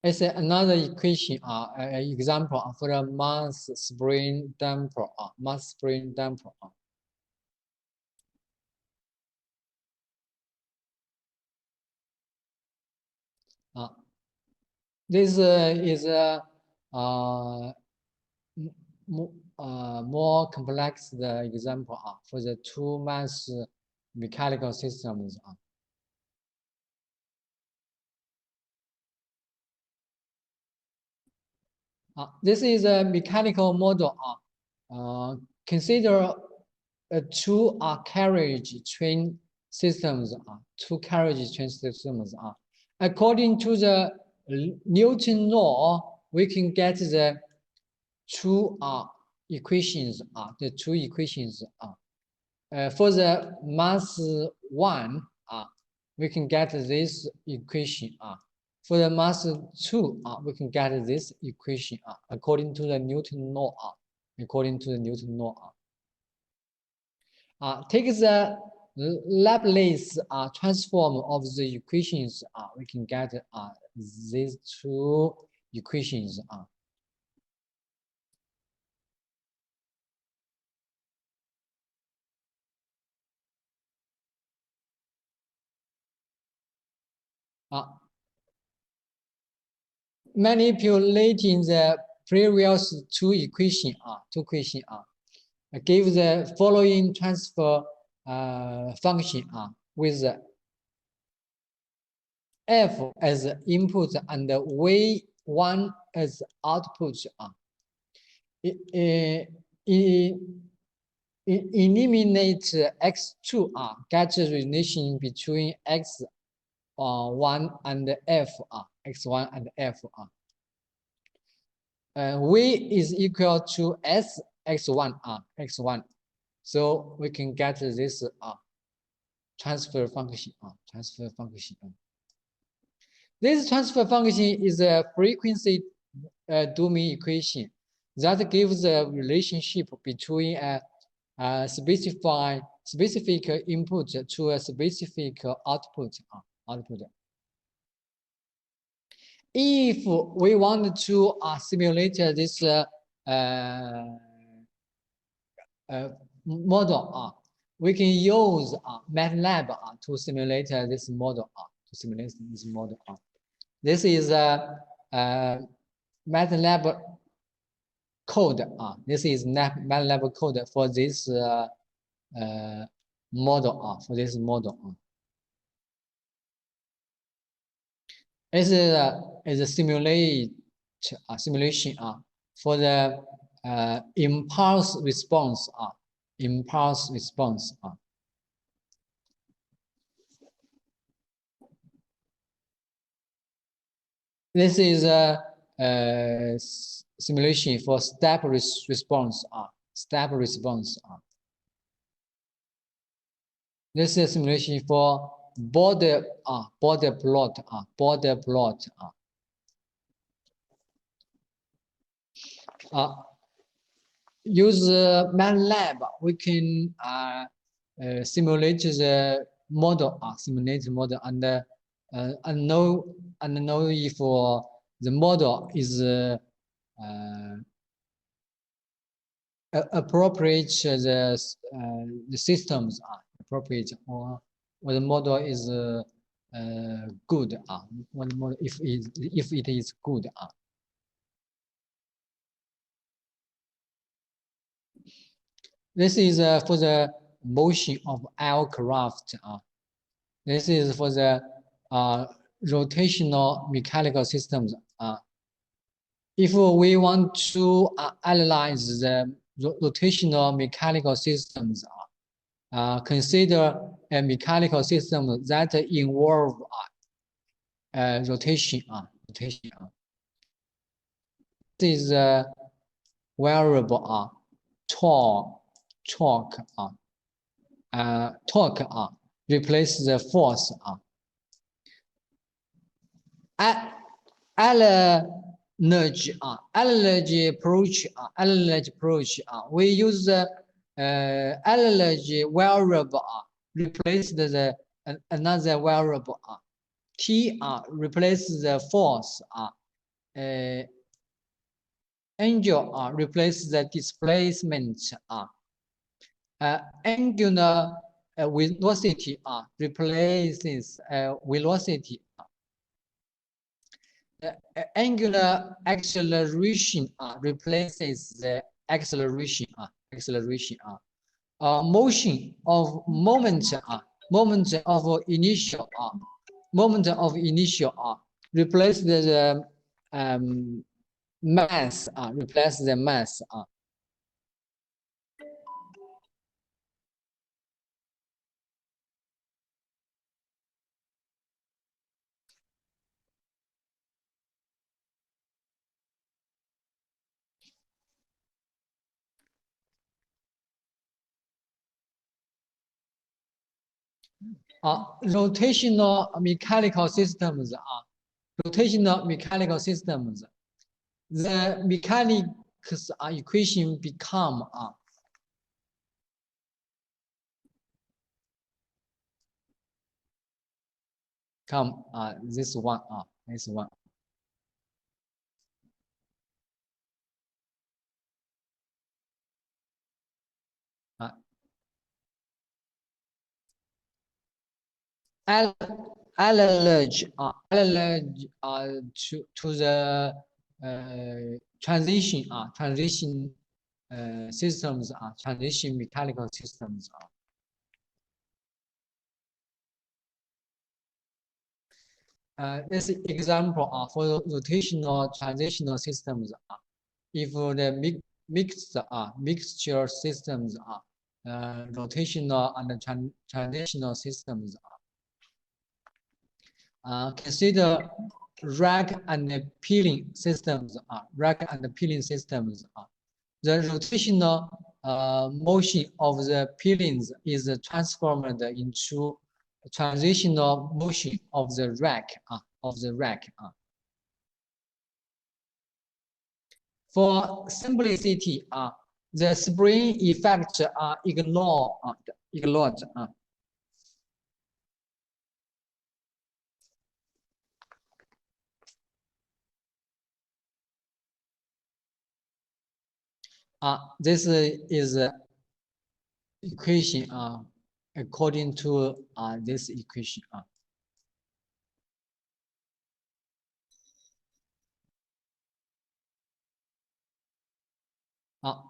it's another equation example for a mass spring damper this is a more complex example for the two mass mechanical systems this is a mechanical model consider two carriage train systems according to the Newton law we can get the two equations the two equations for the mass 1 we can get this equation for the mass 2 we can get this equation according to the Newton law according to the Newton law take the Laplace transform of the equations we can get these two equations manipulating the previous two equation give the following transfer function with f as input and y1 as output eliminate x2 get a relation between x1 and f x1 and f y is equal to s x1 x1 so we can get this transfer function this transfer function is a frequency domain equation that gives a relationship between a specific input to a specific output if we want to simulate this model we can use MATLAB to simulate this model this is a MATLAB code this is MATLAB code for this model This is a simulation for the impulse response This is a simulation for step response This is a simulation for border plot use MATLAB we can simulate the model and know if the model is appropriate the systems appropriate or the model is good if it is good This is for the motion of aircraft this is for the rotational mechanical systems if we want to analyze the rotational mechanical systems consider a mechanical system that involve rotation This is a variable torque replace the force analogy approach we use the analogy variable replace the another variable t replace the force angle replace the displacement angular velocity replaces velocity angular acceleration replaces the acceleration motion of moment of initial replace the mass replace the mass rotational mechanical systems are rotational mechanical systems. The mechanics equation become this one this one. Allergy to the transition systems transition mechanical systems this example for rotational transitional systems if the mixture systems rotational and transitional systems consider rack and peeling systems the rotational motion of the peelings is transformed into transitional motion of the rack For simplicity, the spring effects are ignored. This is equation according to this equation.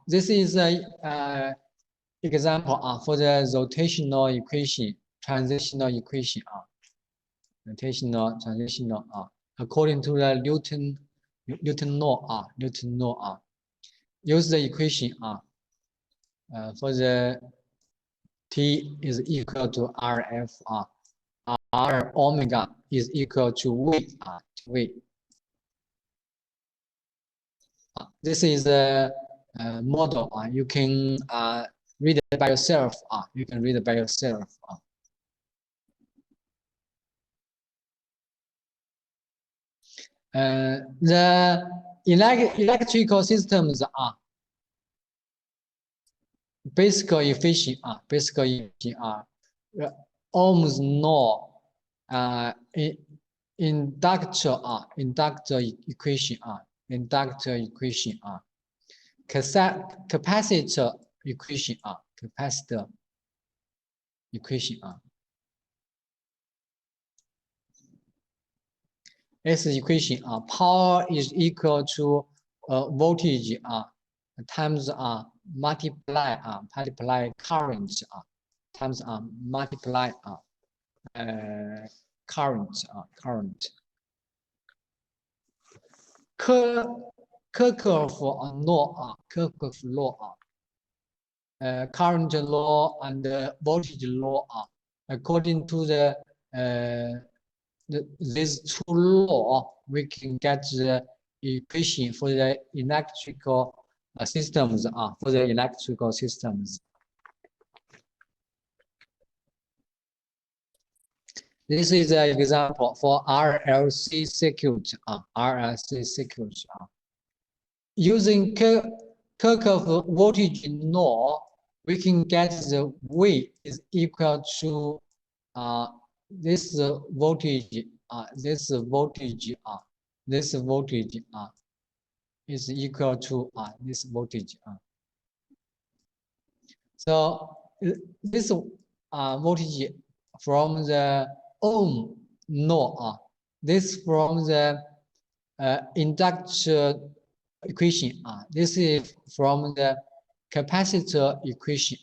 This is a example for the rotational equation, transitional equation. Rotational, transitional. According to the Newton law. Use the equation for the T is equal to RF R omega is equal to V. This is a model. You can read it by yourself. You can read it by yourself. The electrical systems are basic efficient. Ohm's law. Inductor equation. Capacitor equation. This equation power is equal to voltage times multiply current times multiply current. Kirchhoff law, current law and voltage law according to these two laws, we can get the equation for the electrical systems. This is an example for RLC circuit. Using Kirchhoff voltage law, we can get the V is equal to this voltage. This voltage is equal to this voltage. So this voltage from the Ohm law. This from the inductor equation. This is from the capacitor equation.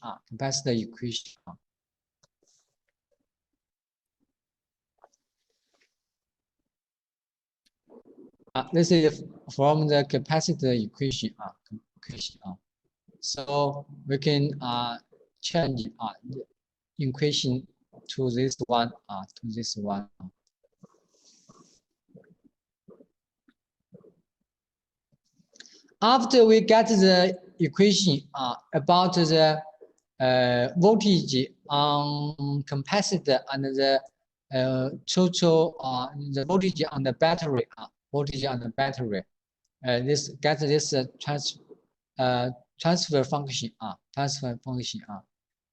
This is from the capacitor equation. So we can change the equation to this one. After we get the equation about the voltage on capacitor and the total the voltage on the battery, voltage on the battery. This get this transfer function,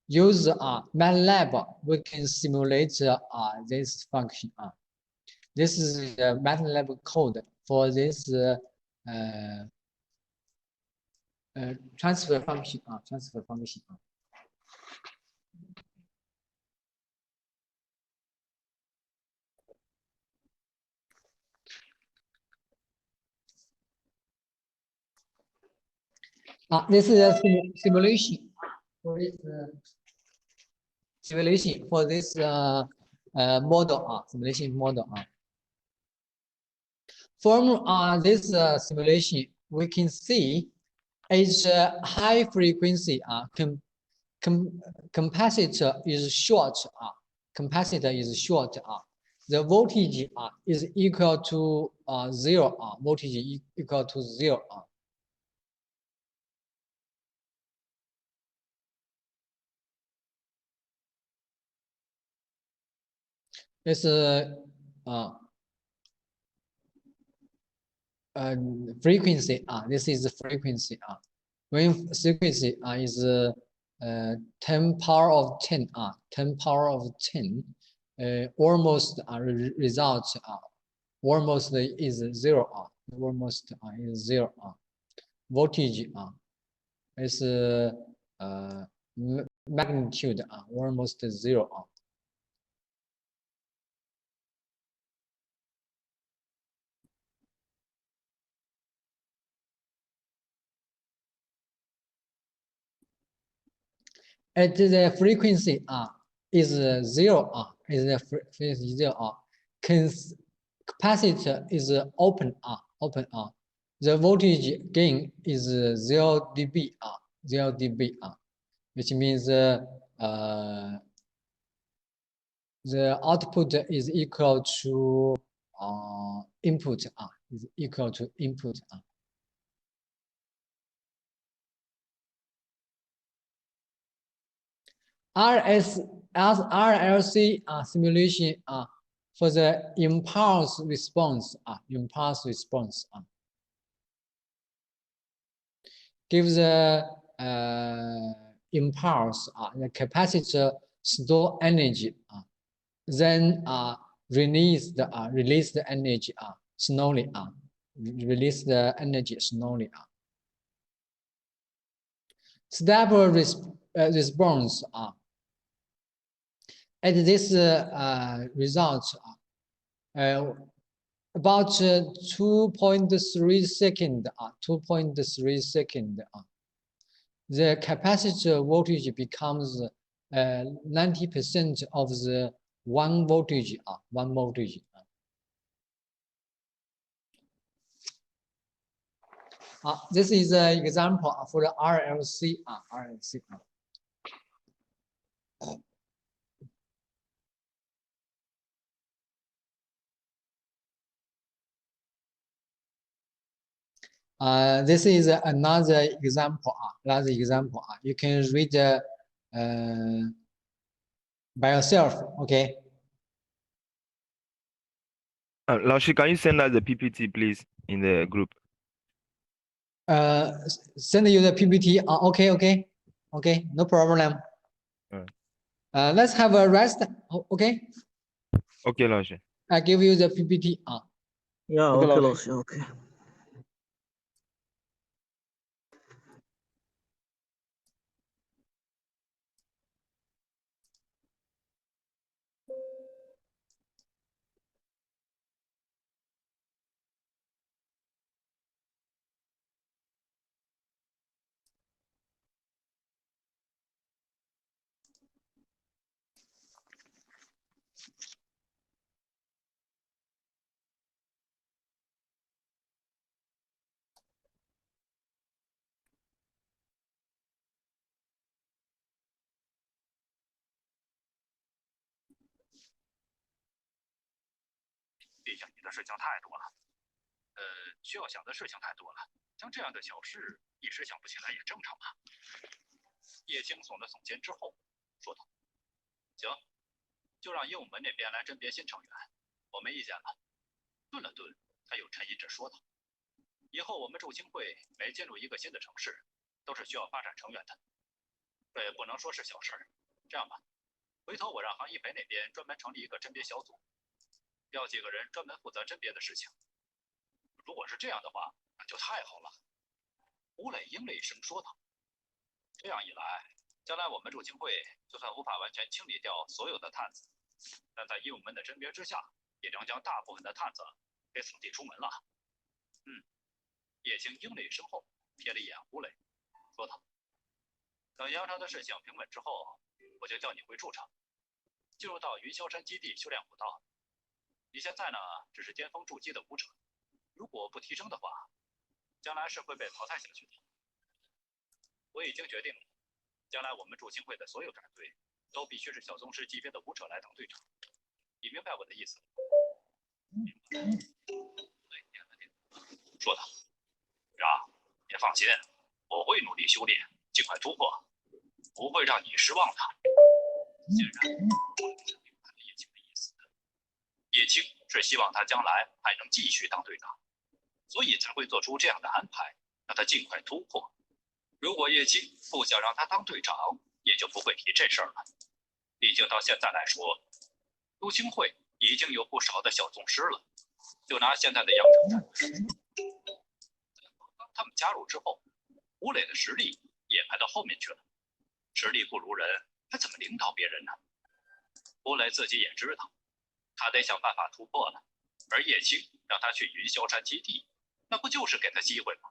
Use MATLAB, we can simulate this function. This is the MATLAB code for this transfer function. This is a simulation for this simulation for this model. Simulation model. From this simulation, we can see it's a high frequency. Capacitor is short. Capacitor is short. The voltage is equal to 0. Voltage equal to 0. This frequency. This is the frequency. When frequency is 10 power of 10. 10 power of 10. Almost results almost is 0. Almost is 0. Voltage is magnitude almost 0. At the frequency is 0. Is the frequency 0. Capacitor is open. The voltage gain is 0 dB. 0 dB. Which means the output is equal to input. Is equal to input. RLC simulation for the impulse response. Gives the impulse. The capacitor store energy, then release the energy slowly. Release the energy slowly. Stable response. At this result, about 2.3 seconds. 2.3 seconds. The capacitor voltage becomes 90% of the one voltage. This is an example for the RLC. This is another example. You can read by yourself. Okay. 老师, can you send us the PPT, please, in the group? Send you the PPT. Okay. No problem. Let's have a rest. Okay. Okay, 老师. I give you the PPT. Yeah, okay, 老师, okay. 叶青耸了耸肩之后，说道：“行，就让鹦鹉门那边来甄别新成员，我没意见了。”顿了顿，他又沉吟着说道：“以后我们驻青会每进入一个新的城市，都是需要发展成员的，这也不能说是小事儿。这样吧，回头我让杭一培那边专门成立一个甄别小组，调几个人专门负责甄别的事情。如果是这样的话，那就太好了。”吴磊应了一声说道：“这样一来，将来我们驻青会就算无法完全清理掉所有的探子，但在鹦鹉门的甄别之下，也能将大部分的探子给扫地出门了。”叶青应了一声后，瞥了一眼吴磊，说道：“等杨超的事情平稳之后，我就叫你回驻场，进入到云霄山基地修炼武道。你现在呢，只是巅峰筑基的武者，如果不提升的话，将来是会被淘汰下去的。我已经决定了，将来我们驻青会的所有战队都必须是小宗师级别的武者来当队长。你明白我的意思吗？”明白。对，点了点，说道：“别放心，我会努力修炼，尽快突破，不会让你失望的。”显然，我是明白了叶青的意思的。叶青是希望他将来还能继续当队长，所以才会做出这样的安排，让他尽快突破。如果叶青不想让他当队长，也就不会提这事儿了。毕竟到现在来说，驻青会已经有不少的小宗师了。就拿现在的阳城战队，他们加入之后，吴磊的实力也排到后面去了。实力不如人，还怎么领导别人呢？吴磊自己也知道，他得想办法突破了。而叶青让他去云霄山基地，那不就是给他机会吗？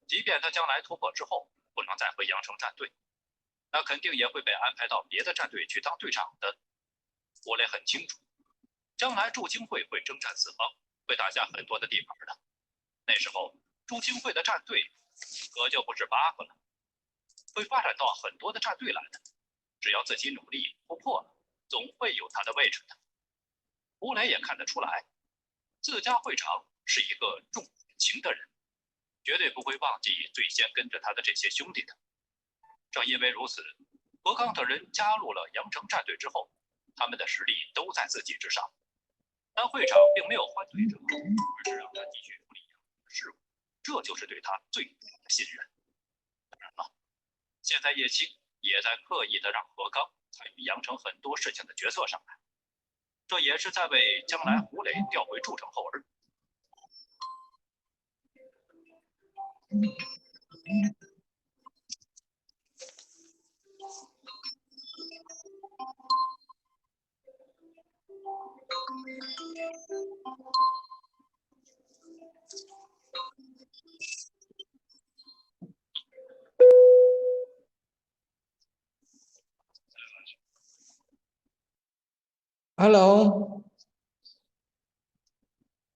即便他将来突破之后不能再回阳城战队，那肯定也会被安排到别的战队去当队长的。吴磊很清楚，将来驻青会会征战四方，会打下很多的地盘的。那时候驻青会的战队可就不是8个了，会发展到很多的战队来的。只要自己努力突破了，总会有他的位置的。吴磊也看得出来，自家会长是一个重人情的人，绝对不会忘记最先跟着他的这些兄弟的。正因为如此，何刚等人加入了阳城战队之后，他们的实力都在自己之上。但会长并没有换队长，而是让他继续处理阳城的事务，这就是对他最大的信任。当然了，现在叶青也在刻意的让何刚参与阳城很多事情的决策上来，这也是在为将来吴磊调回驻城后而。Hello，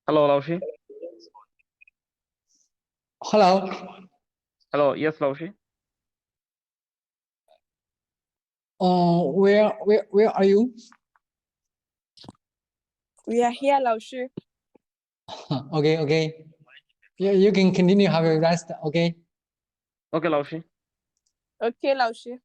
Hello， 老师。 Hello， Hello，yes， 老师。where are you? We are here, 老师。Okay. You can continue have a rest. Okay. OK， 老师。OK， 老师。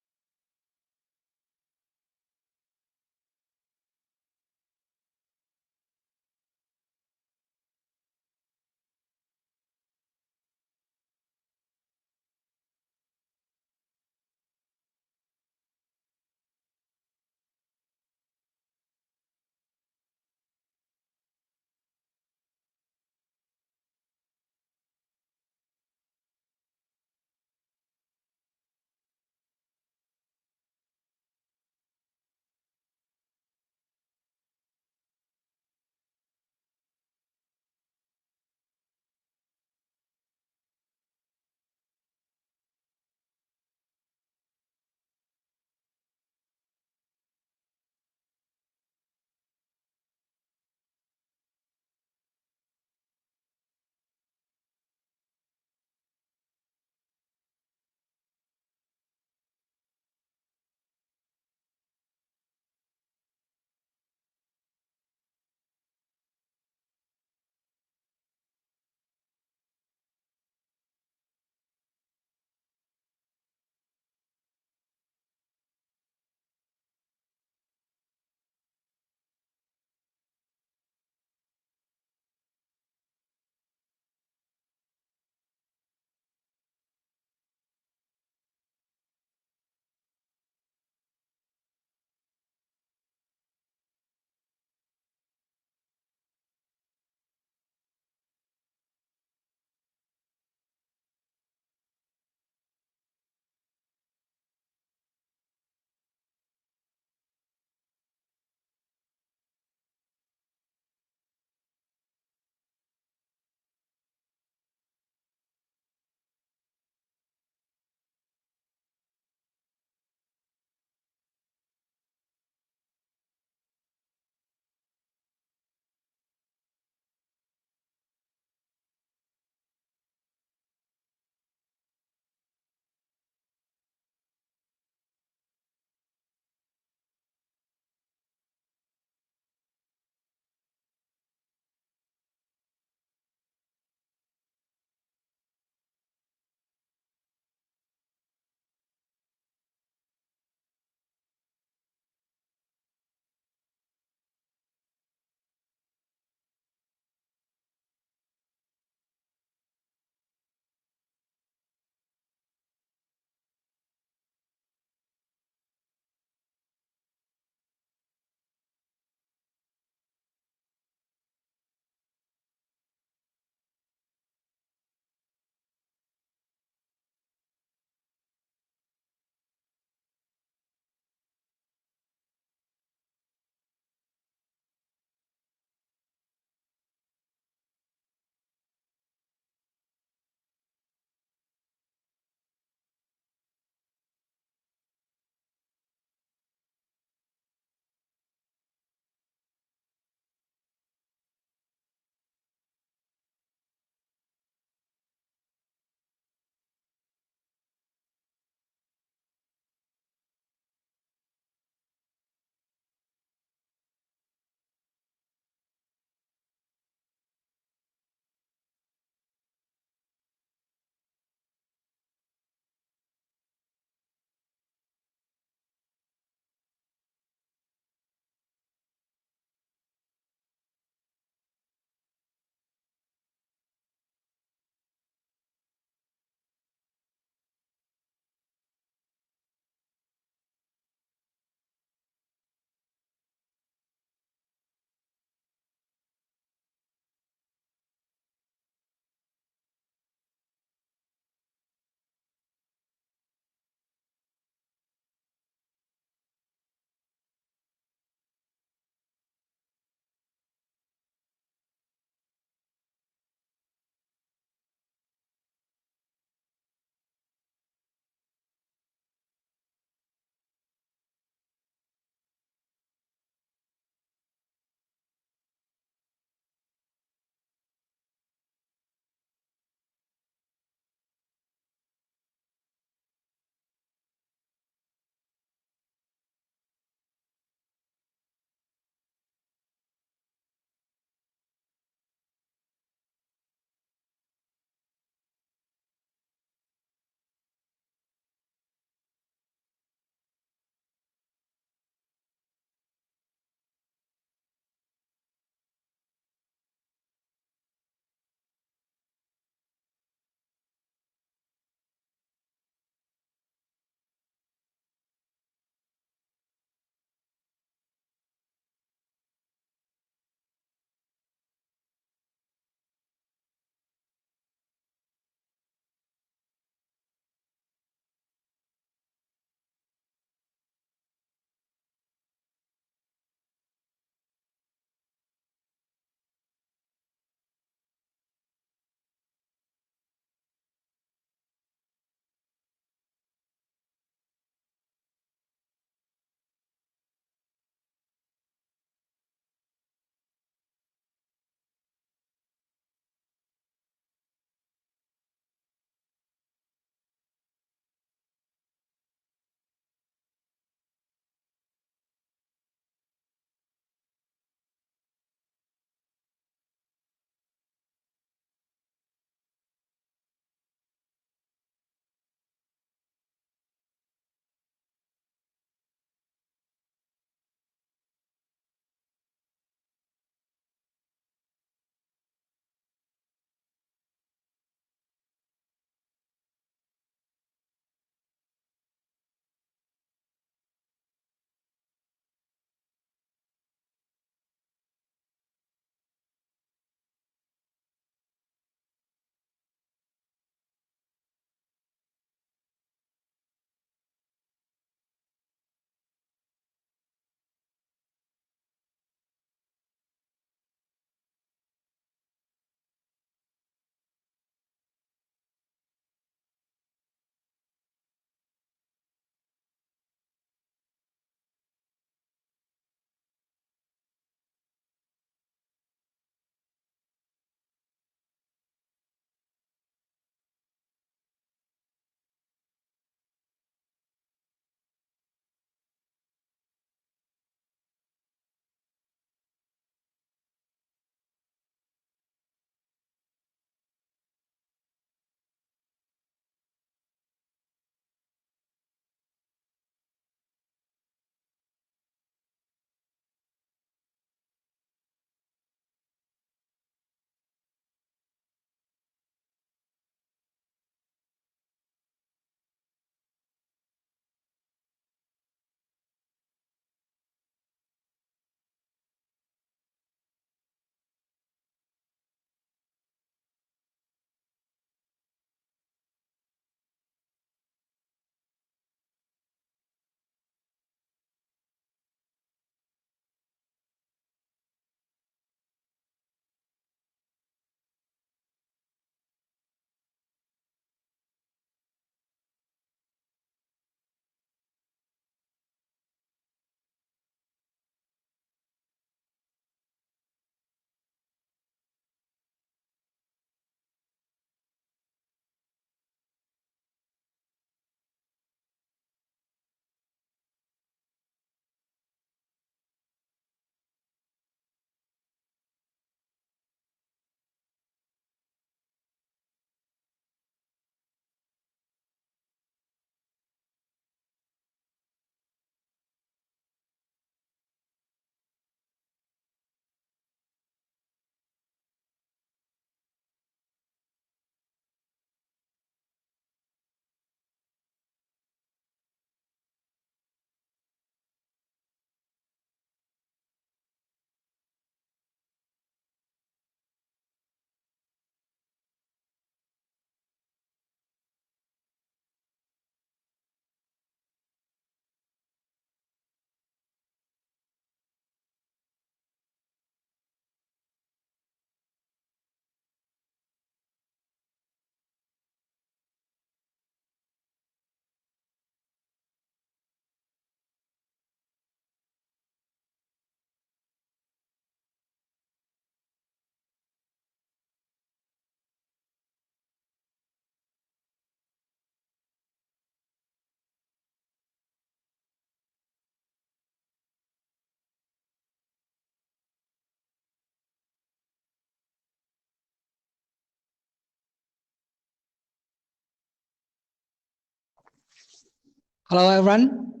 Hello, everyone.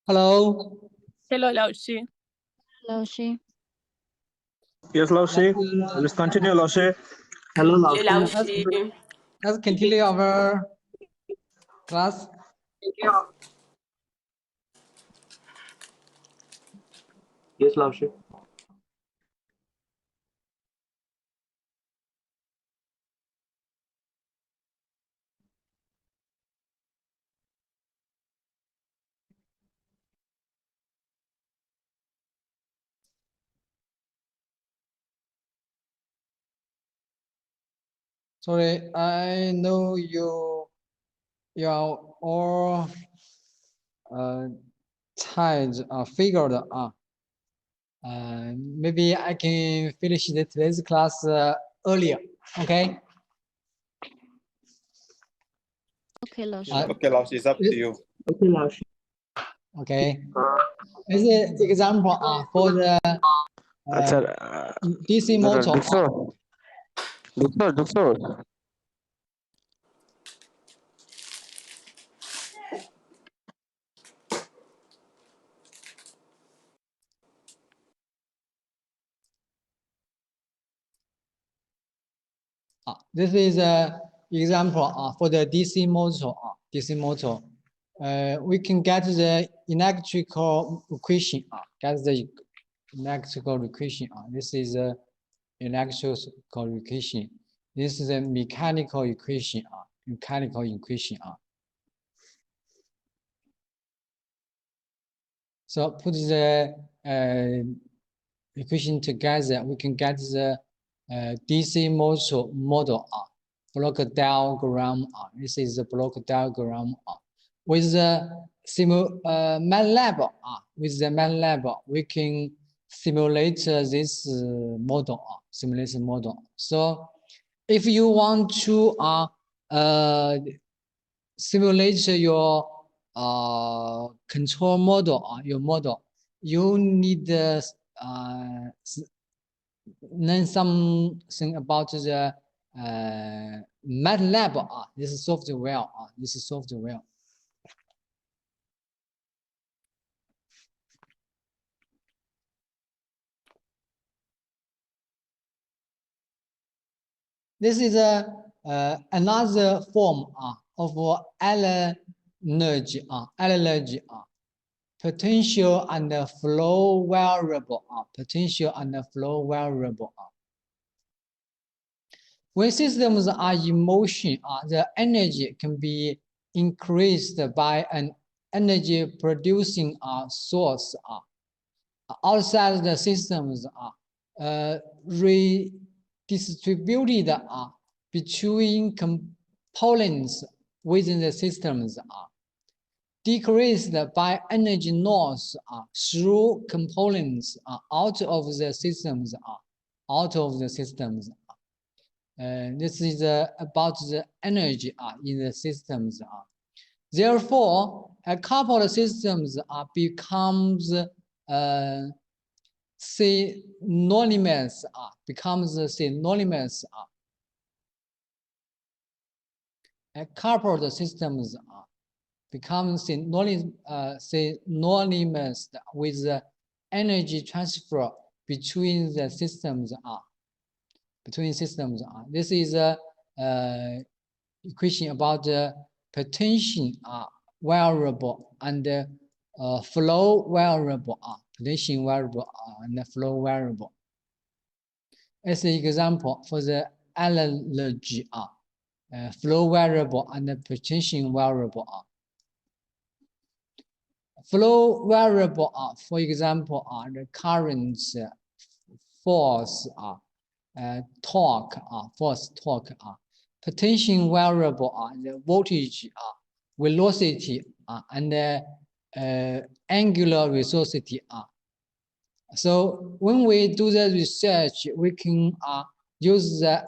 Hello. Hello, 老师。老师， Yes, 老师. Let's continue, 老师. Hello, Let's, 老师。 let's continue our class. Yes, 老师。 Sorry, I know you are all tired, figured. Maybe I can finish today's class earlier. Okay. OK，老师。 Okay, 老师, it's up to you. OK，老师。 Okay. As an example, for the DC motor. Doctor. This is an example for the DC motor. DC motor. We can get the electrical equation. Get the electrical equation. This is a electrical equation. This is a mechanical equation. Mechanical equation. So put the equation together, we can get the DC motor model. Block diagram. This is the block diagram. With the MATLAB. With the MATLAB, we can simulate this model. Simulation model. So if you want to simulate your control model, your model, you need learn something about the MATLAB. This is software. This is software. This is another form of energy. Energy. Potential and flow variable. Potential and flow variable. When systems are in motion, the energy can be increased by an energy producing source. Outside the systems redistributed between components within the systems. Decreased by energy loss through components out of the systems. Out of the systems. This is about the energy in the systems. Therefore, a coupled systems becomes synonymous. Becomes synonymous. A coupled systems becomes synonymous with the energy transfer between the systems. Between systems. This is a equation about the potential variable and flow variable. Potential variable and the flow variable. As an example for the analogy, flow variable and the potential variable. Flow variable, for example, the current, force, torque, force, torque. Potential variable, the voltage, velocity, and angular velocity. So when we do the research, we can use the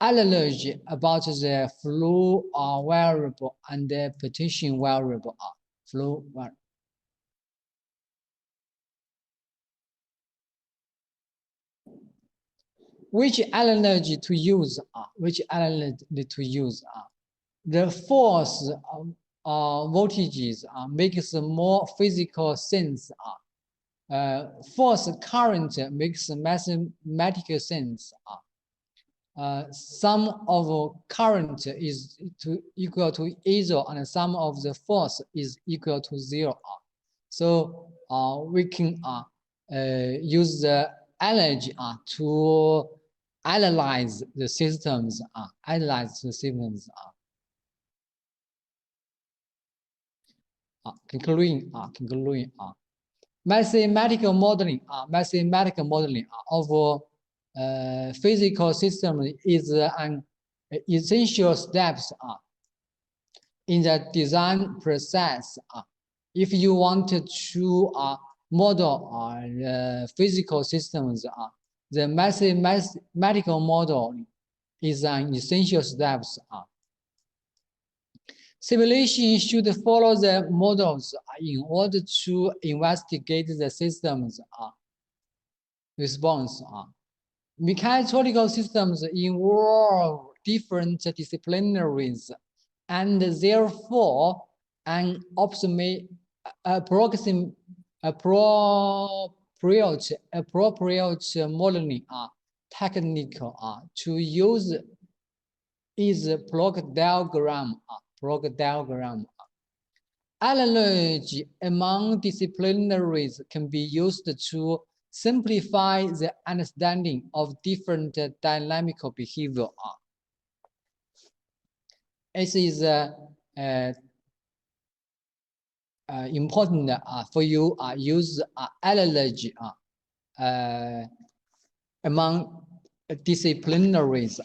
analogy about the flow variable and the potential variable. Flow variable. which analogy to use? Which analogy to use? The force voltages makes more physical sense. Force current makes mathematical sense. Sum of current is equal to zero, and sum of the force is equal to 0. So we can use the analogy to analyze the systems. Concluding. Mathematical modeling of physical system is an essential steps in the design process. If you want to model physical systems, the mathematical model is an essential steps. Simulation should follow the models in order to investigate the system's response. Mechatronics systems involve different disciplinaries, and therefore an appropriate modeling technique to use is block diagram. Analogy among disciplinaries can be used to simplify the understanding of different dynamical behavior. It is important for you use analogy among disciplinaries.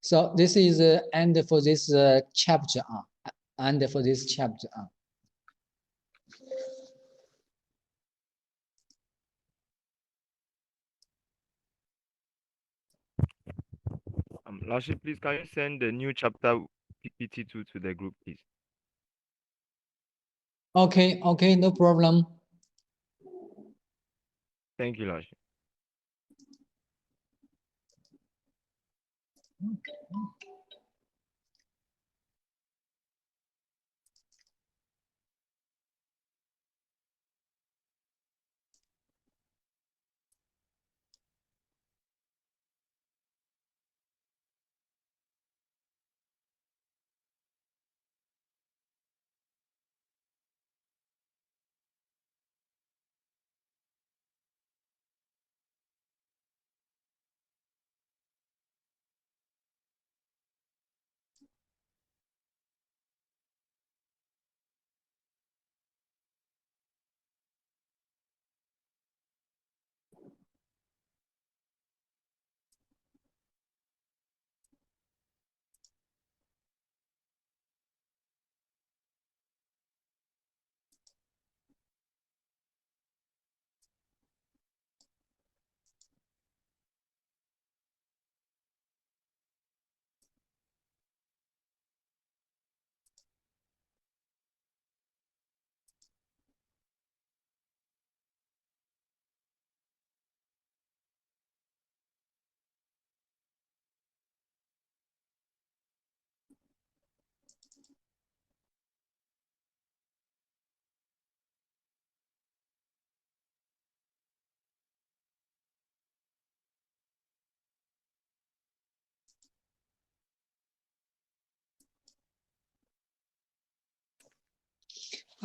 So this is the end for this chapter. Lashi, please can you send the new chapter PPT2 to the group, please? Okay, no problem. Thank you, Lashi.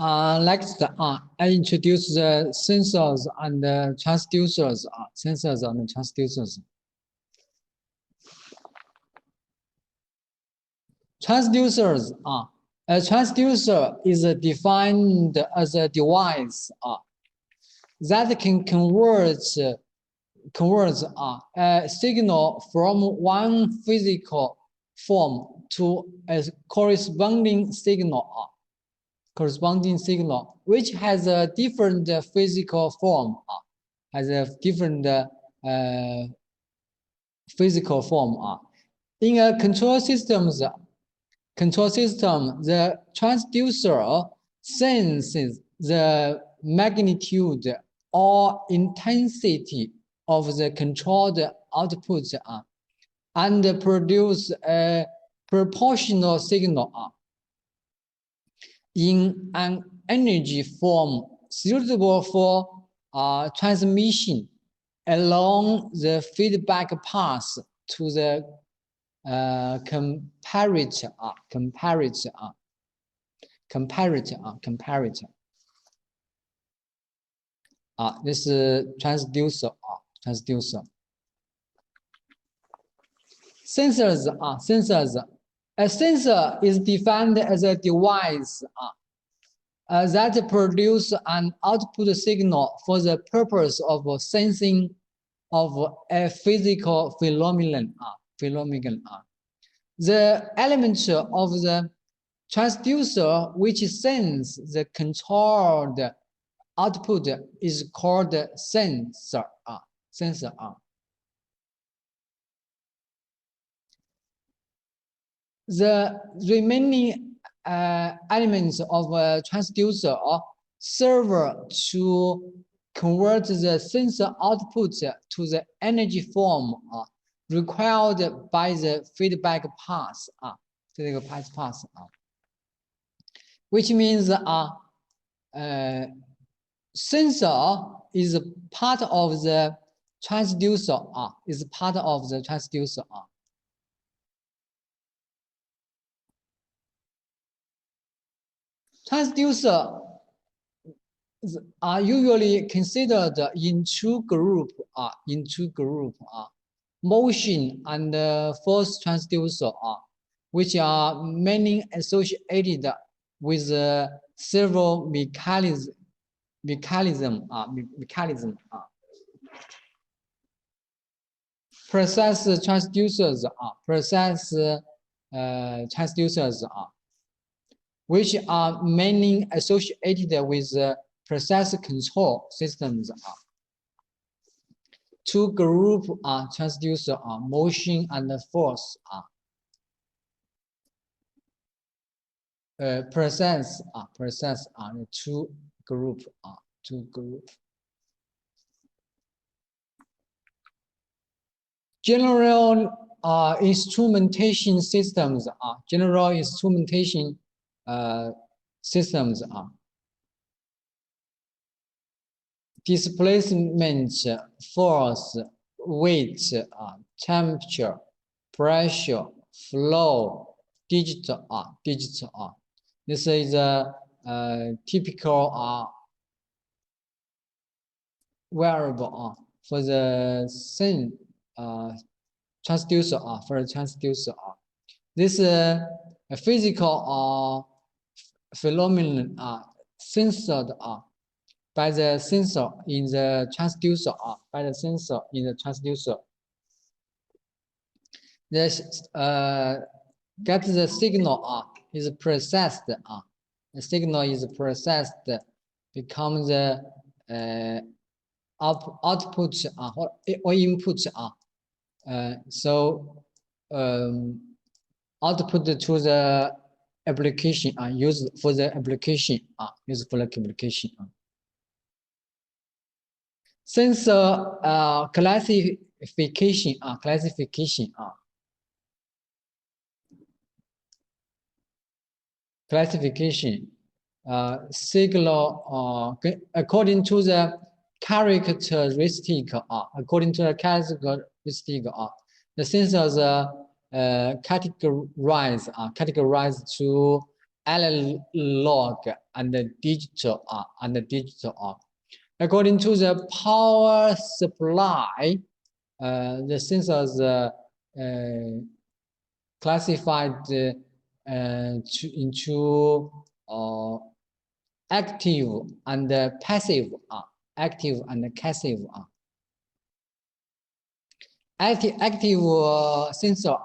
Next, I introduce the sensors and the transducers. Transducers. A transducer is defined as a device that can convert a signal from one physical form to a corresponding signal. Which has a different physical form, In a control system, the transducer senses the magnitude or intensity of the controlled output and produce a proportional signal in an energy form suitable for transmission along the feedback path to the comparator. This is transducer. Sensors. A sensor is defined as a device that produces an output signal for the purpose of sensing of a physical phenomenon. The element of the transducer which sends the controlled output is called sensor. The remaining elements of a transducer serve to convert the sensor output to the energy form required by the feedback path. Which means sensor is part of the transducer. Transducers are usually considered in two groups. Motion and force transducer, which are mainly associated with several mechanism. Process transducers, which are mainly associated with process control systems. Two groups are transducer, motion and force. Process are two groups. General instrumentation systems. Displacement, force, weight, temperature, pressure, flow, digital. This is a typical variable for the transducer. This a physical phenomenon censored by the sensor in the transducer. This get the signal is processed. The signal is processed, becomes the output or input. So output to the application used for the application. Sensor classification. Signal according to the characteristic. The sensors categorized to analog and digital. According to the power supply, the sensors classified into active and passive. Active sensor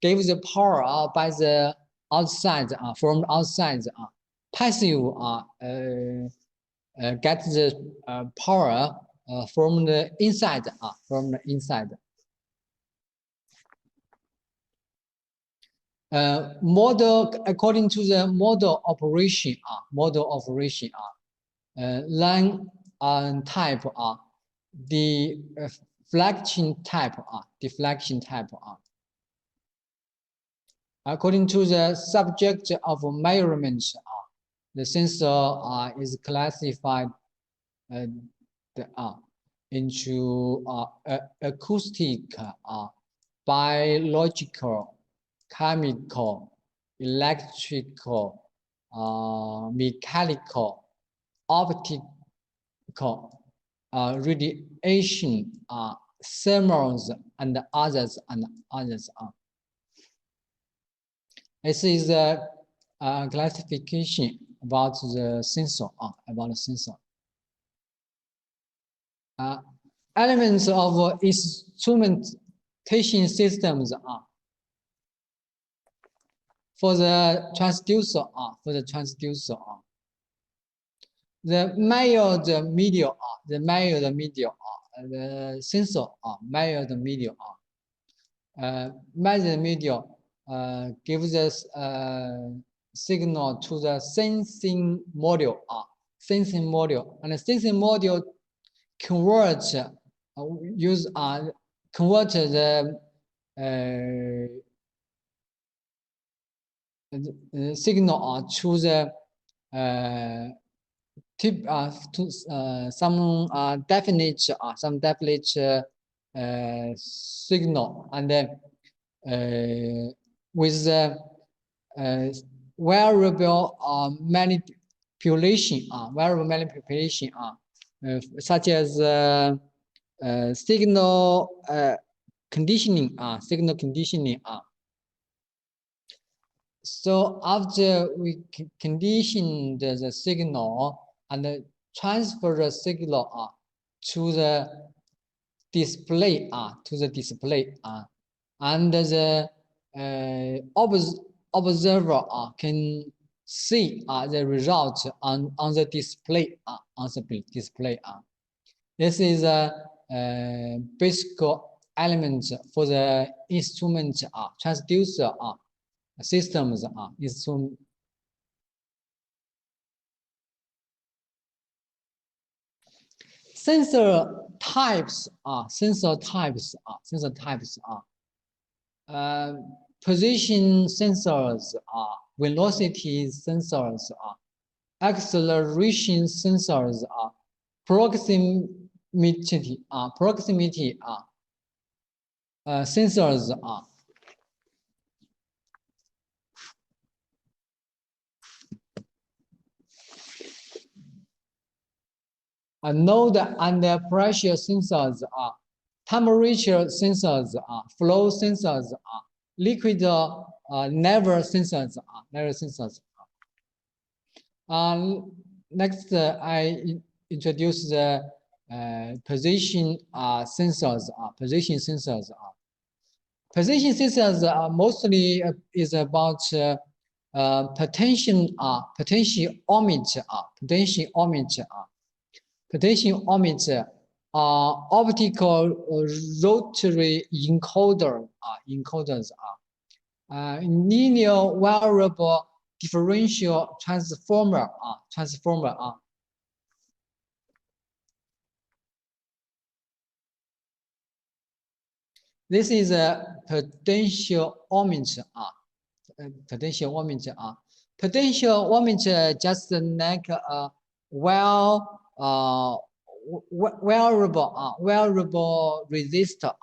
gives the power by the outside, from outside. Passive get the power from the inside. Model according to the model operation. line type the deflection type deflection type according to the subject of measurement the sensor is classified into acoustic, biological, chemical, electrical, mechanical, optical, radiation, thermals, and others. This is a classification about the sensor. Elements of instrumentation systems for the transducer the measured medium the sensor measured medium measured medium gives us signal to the sensing module and the sensing module convert the signal to the some definite signal, and then with the variable manipulation such as signal conditioning So after we condition the signal and transfer the signal to the display and the observer can see the result on the display This is a basic element for the instrument transducer systems sensor types position sensors velocity sensors acceleration sensors proximity sensors node and pressure sensors temperature sensors flow sensors liquid never sensors next I introduce the position sensors position sensors mostly is about potentiometer optical rotary encoders linear variable differential transformer This is a potentiometer potentiometer just like a variable resistor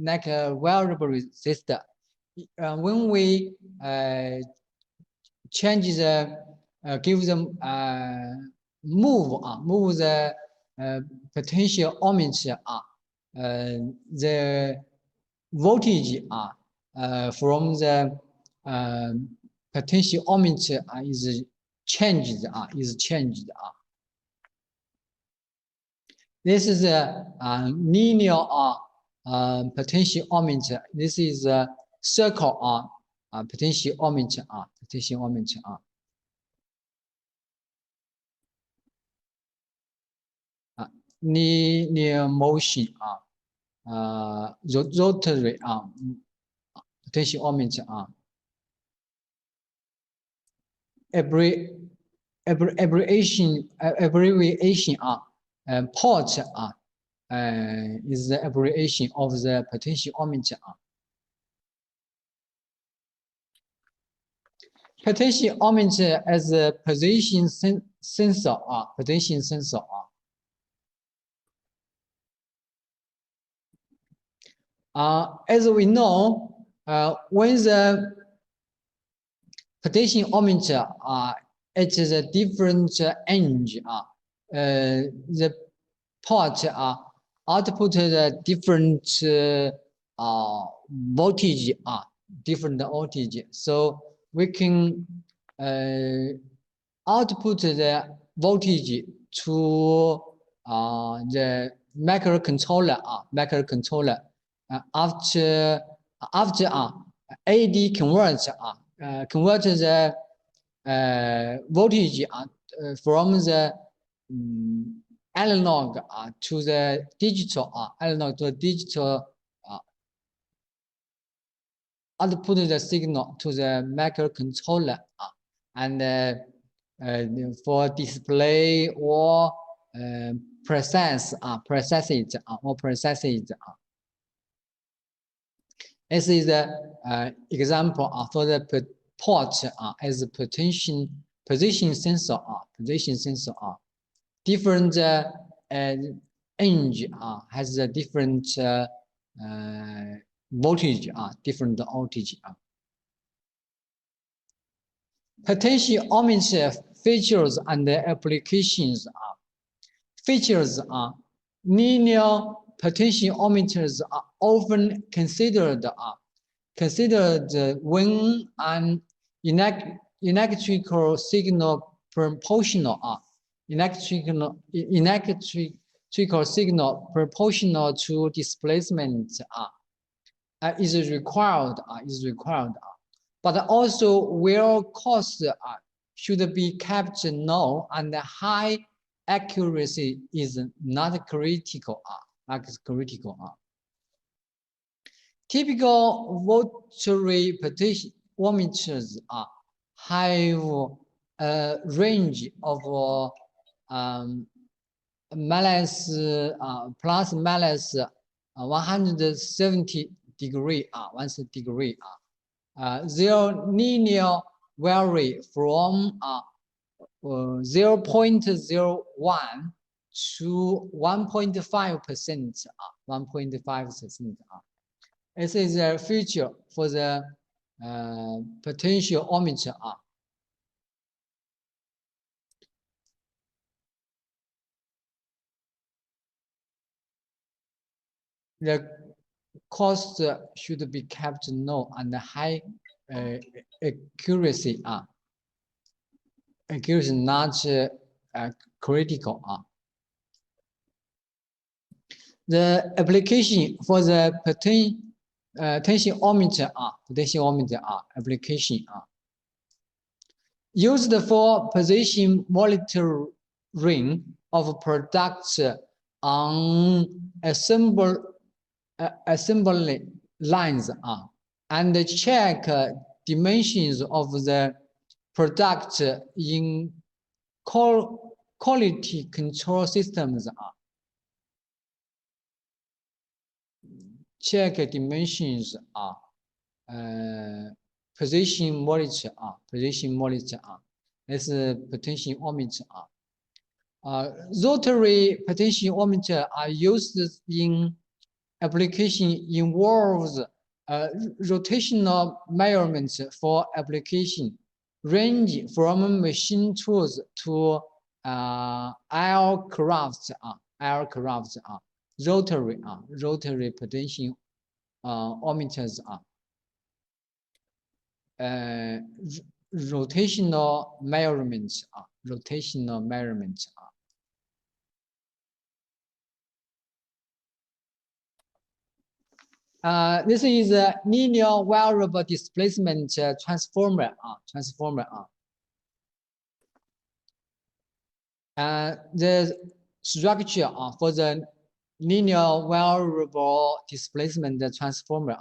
like a variable resistor when we change the give them move the potentiometer the voltage from the potentiometer is changed This is a linear potentiometer. This is a circle potentiometer linear motion rotary potentiometer abbreviation port is the abbreviation of the potentiometer. Potentiometer as a position sensor. Position sensor. As we know, when the potentiometer at a different range, the port output the different voltage, different voltage. So we can output the voltage to the microcontroller. Microcontroller after AD converts convert the voltage from the analog to the digital, analog to digital, output the signal to the microcontroller, and for display or process it. This is the example for the port as a position sensor. Position sensor. Different range has a different voltage. Different voltage. Potentiometer features and applications. Features linear potentiometers are often considered when an electrical signal proportional electrical signal proportional to displacement is required. But also where costs should be kept low and high accuracy is not critical. Typical rotary potentiometers have a range of plus minus 170 degree. Their linear vary from 0.01 to 1.5%. 1.5%. This is a feature for the potentiometer. The cost should be kept low and high accuracy. Accuracy not critical. The application for the potentiometer application used for position monitoring of products on assembly lines and check dimensions of the product in quality control systems. Check dimensions position monitor. This is potentiometer. Rotary potentiometer are used in application involves rotational measurements for application range from machine tools to aircraft. Rotary potentiometers rotational measurements. This is a linear variable displacement transformer. The structure for the linear variable displacement transformer.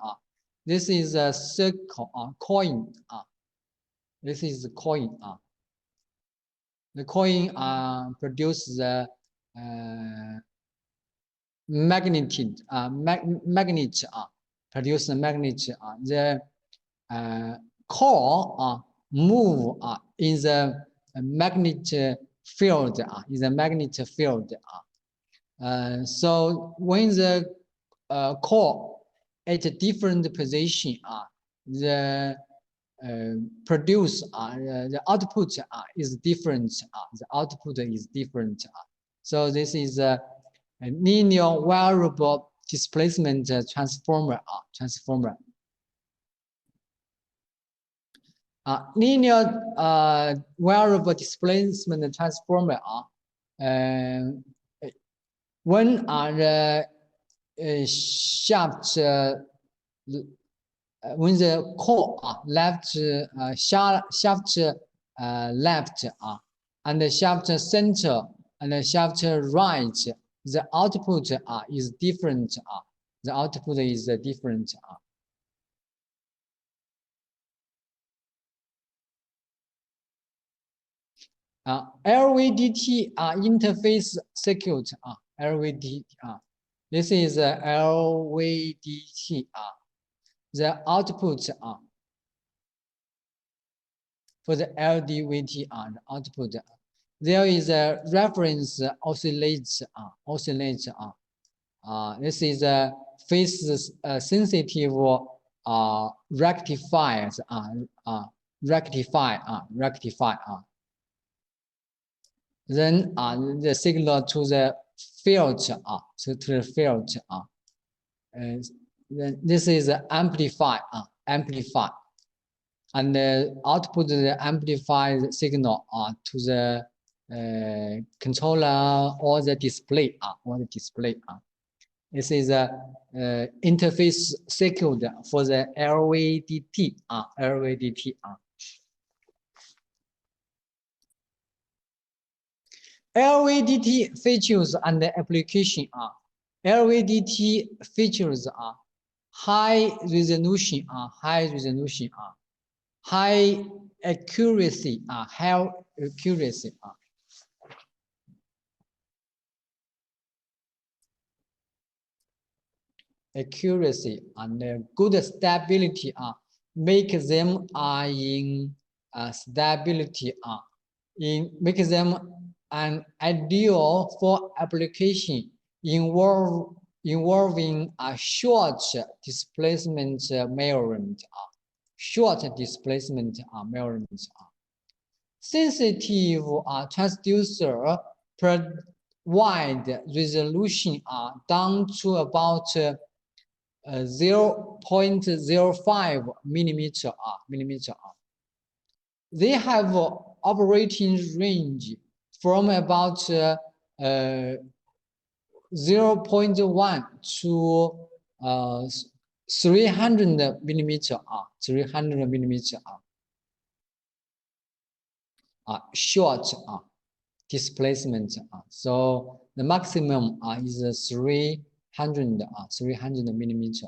This is a circle coin. This is a coin. The coin produce the magnet produce the magnet. The core move in the magnet field. In the magnet field. So when the core at a different position, the produce the output is different. The output is different. So this is a linear variable displacement transformer. Linear variable displacement transformer. When the shaft when the core left shaft left and the shaft center and the shaft right, the output is different. The output is different. LVDT interface circuit. LVDT. This is LVDT. The output for the LDVT the output. There is a reference oscillator. This is a phase sensitive rectifiers. Rectify. Then the signal to the field to the field. Then this is amplify, and the output the amplified signal to the controller or the display. This is a interface circuit for the LVDT. LVDT features and the application are LVDT features are high resolution, high accuracy, accuracy and good stability make them in stability make them an ideal for application involving a short displacement measurement. Sensitive transducer provide resolution down to about 0.05 millimeter. They have operating range from about 0.1 to 300 millimeter. Short displacement. So the maximum is 300 millimeter.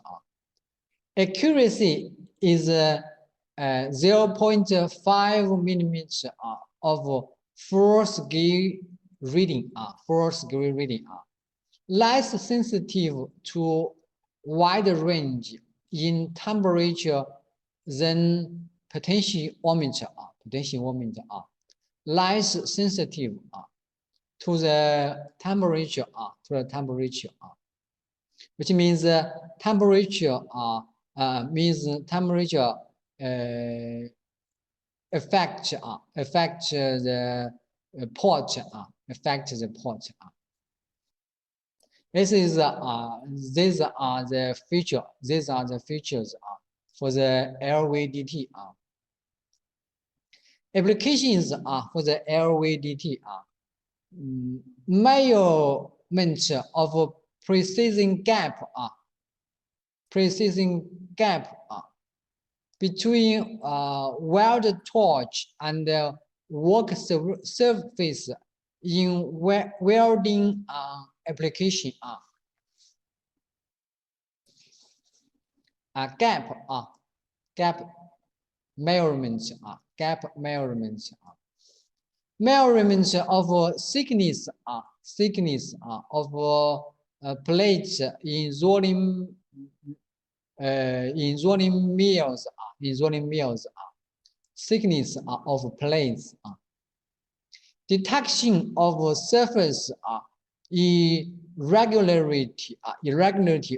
Accuracy is 0.5 millimeter of 4-scale reading. Less sensitive to wide range in temperature than potentiometer. Less sensitive to the temperature. Which means temperature affect the port. These are the features for the LVDT. Applications for the LVDT measurement of precision gap between weld torch and work surface in welding application. Gap measurements. measurements of thickness of plates in rolling mills thickness of plates detection of surface irregularity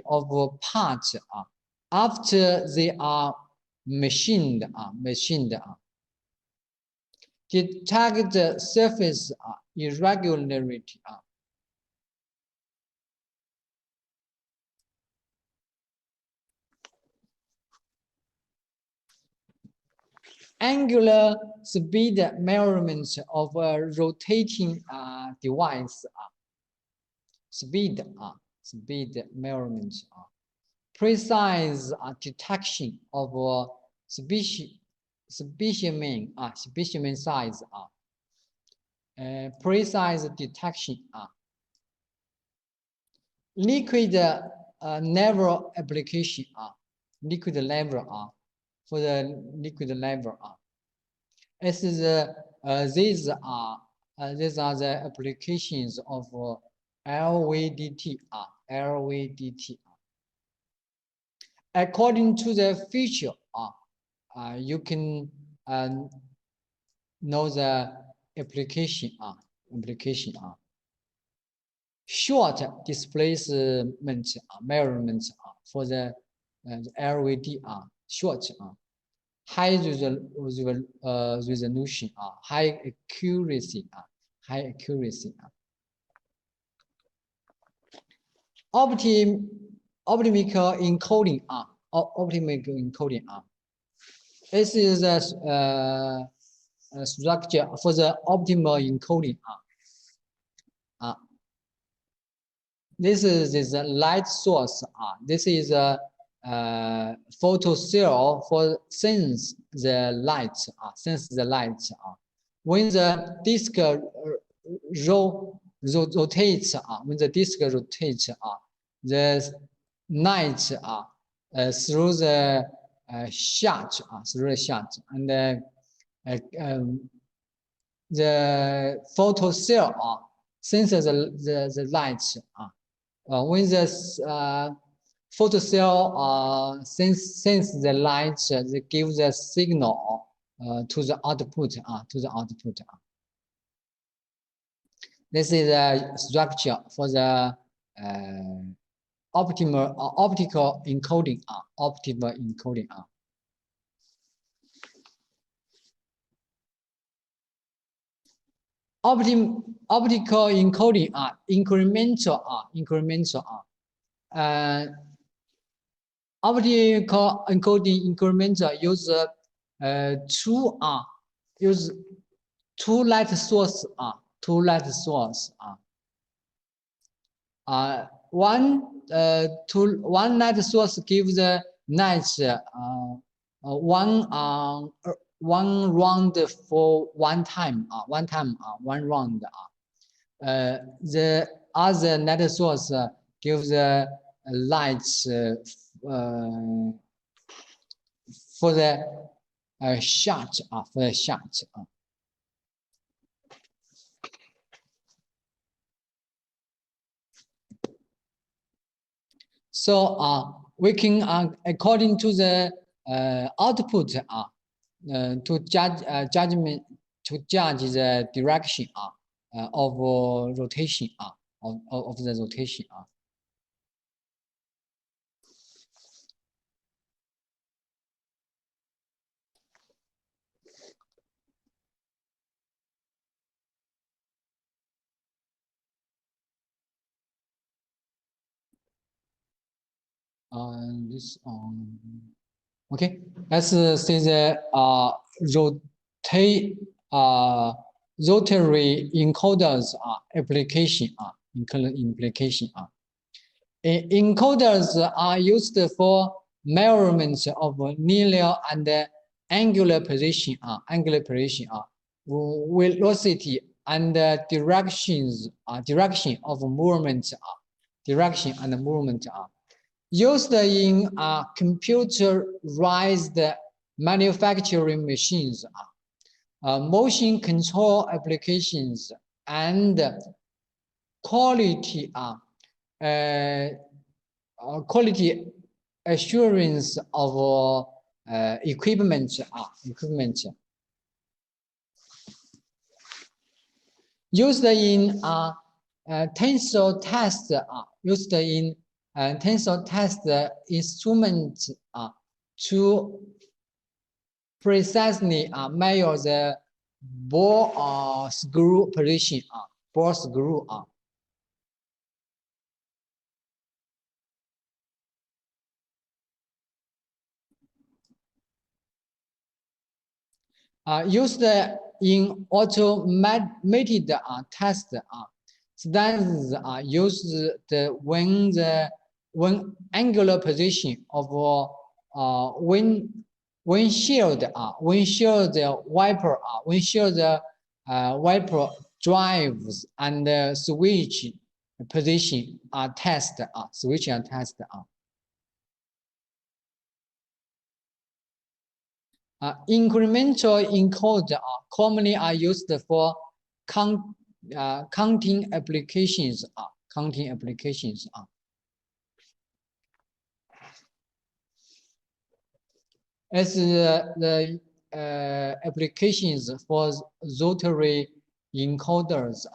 of parts after they are machined detect the surface irregularity angular speed measurements of a rotating device speed measurements precise detection of specimen size precise detection liquid level application liquid level for the liquid level this is these are the applications of LVDT according to the feature you can know the application short displacement measurements for the LVD short high resolution high accuracy optical encoding this is a structure for the optimal encoding this is a light source this is a photocell for sense the light when the disk rotates when the disk rotates the light through the shaft and the photocell senses the light when the photocell sense the light they give the signal to the output this is a structure for the optical encoding optical encoding incremental optical encoding incremental use two light source one light source gives the light one round for one round the other light source gives the light for the shot so we can according to the output to judge the direction of rotation of the rotation this okay let's see the rotary encoders application encoders are used for measurements of linear and angular position velocity and direction of movement used in computerized manufacturing machines motion control applications and quality quality assurance of equipment used in tensor test tensor test instruments to precisely measure the ball screw position ball screw used in automated test standards are used when angular position of windshield wiper wiper drives and switch position are tested incremental encoder commonly are used for counting applications. As the applications for rotary encoders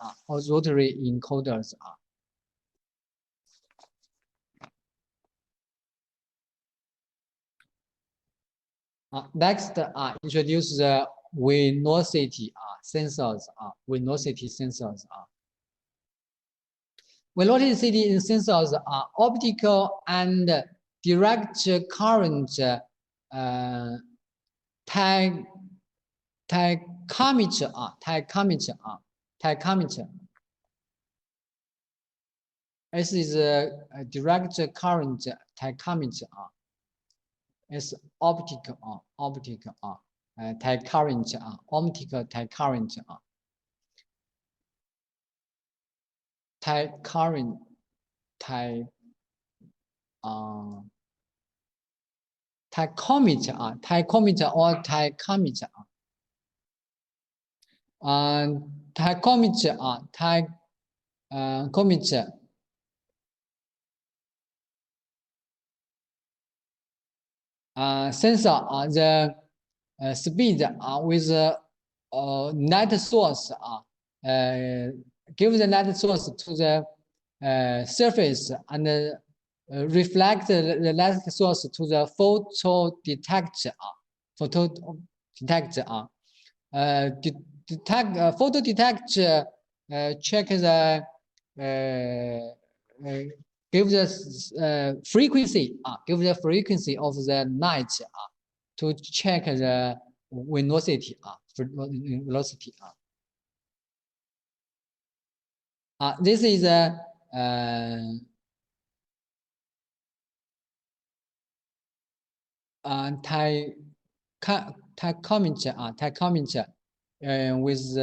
next, introduce the velocity sensors. Velocity sensors are optical and direct current tachometer. This is a direct current tachometer. It's optical tie current optical tie current tie current tie tachometer or tachometer tachometer sensor the speed with net source give the net source to the surface and reflect the net source to the photo detector. Photo detector check the give the frequency of the light to check the velocity this is a tachometer with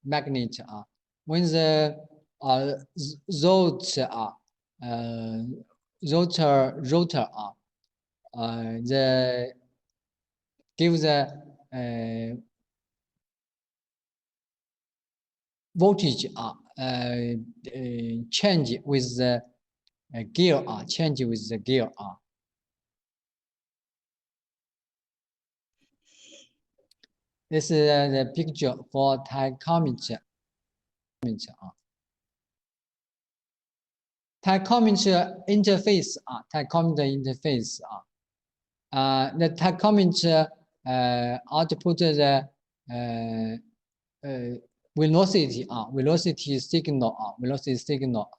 magnet when the rotor the give the voltage change with the gear This is the picture for tachometer. Tachometer interface. The tachometer output the velocity signal,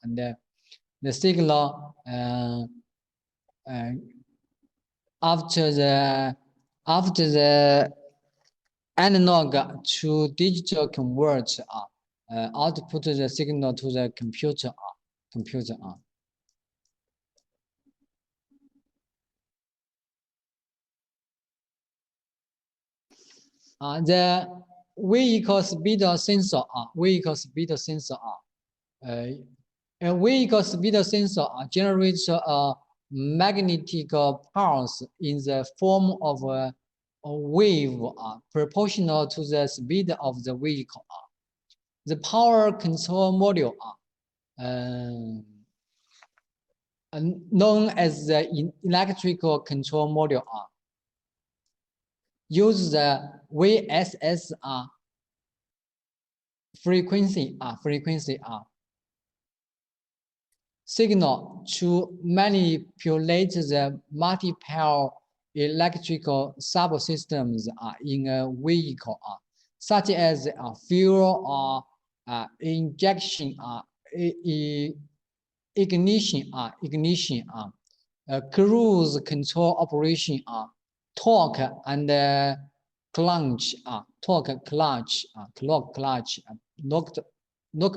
and the signal after the analog to digital convert output the signal to the computer. The vehicle speed sensor. A vehicle speed sensor generates magnetic pulse in the form of a wave proportional to the speed of the vehicle. The power control module known as the electrical control module use the VSS frequency signal to manipulate the multiple electrical subsystems in a vehicle, such as fuel injection, ignition, cruise control operation, torque and clutch, lock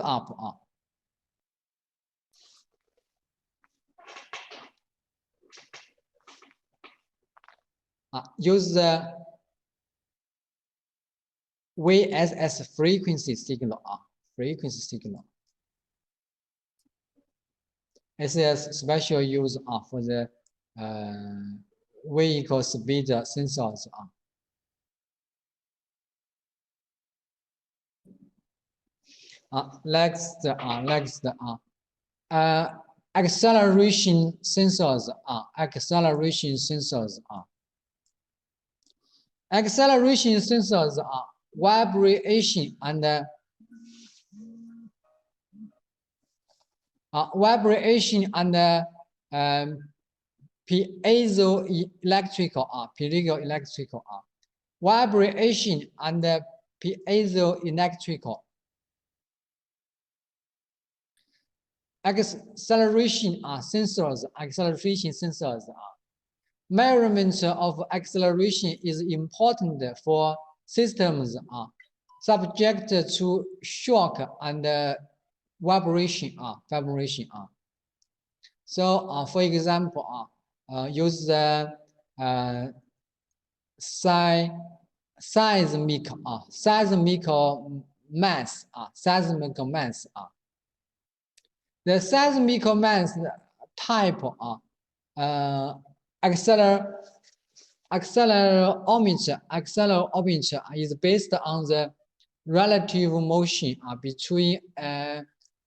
up. Use the VSS frequency signal. It's a special use for the vehicle speed sensors. Next, acceleration sensors. Acceleration sensors are vibration and piezoelectrical vibration and piezoelectrical acceleration sensors. Measurement of acceleration is important for systems subject to shock and vibration. So, for example, use the seismic mass. The seismic mass type accelerometer is based on the relative motion between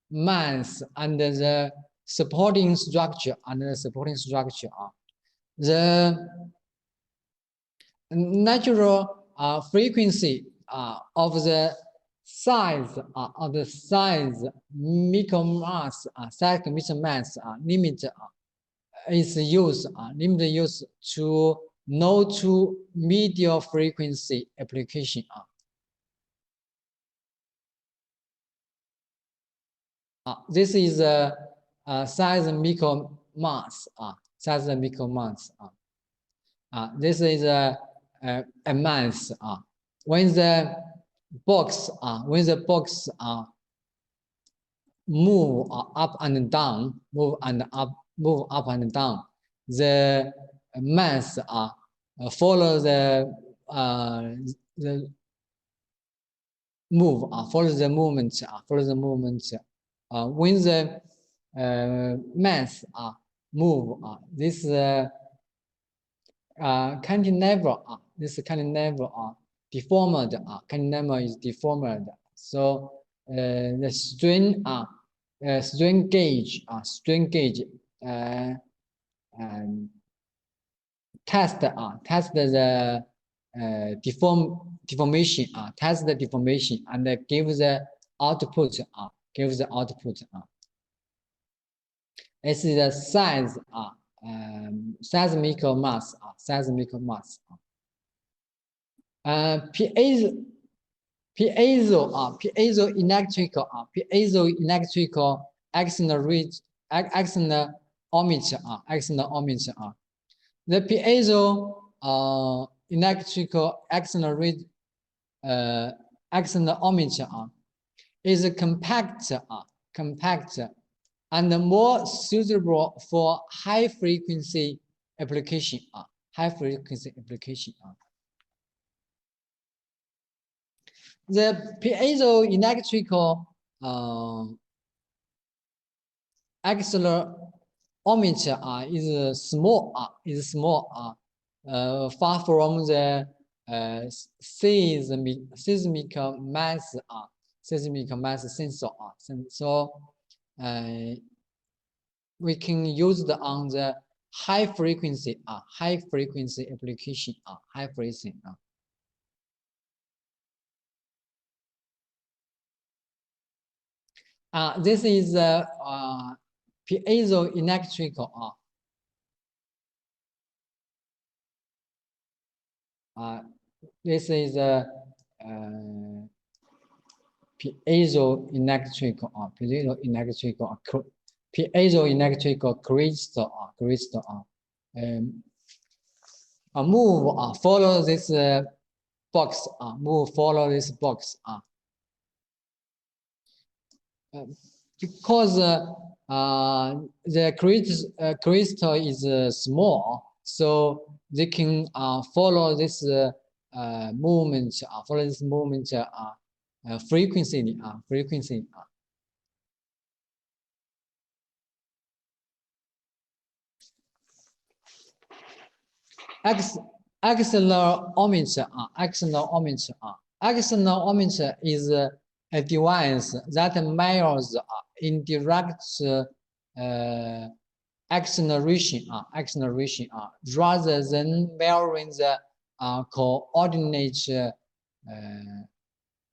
mass and the supporting structure. The natural frequency of the size seismic mass limit is used to low to medium frequency application. This is a seismic mass. This is a mass. When the box move up and down, move up and down, the mass follow the movement. When the mass move, this cantilever deformed. Cantilever is deformed. So the strain gauge test the deformation, test the deformation and give the output. This is the size seismic mass. Piezoelectrical accelerometer. The piezoelectrical accelerometer is compact and more suitable for high frequency application. The piezoelectrical ohmmeter is small far from the seismic mass sensor so we can use it on the high frequency application high frequency this is piezoelectrical this is a piezoelectrical crystal move follow this box follow this box because the crystal is small, so they can follow this movement frequency accelerometer is a device that measures indirect acceleration rather than measuring the coordinate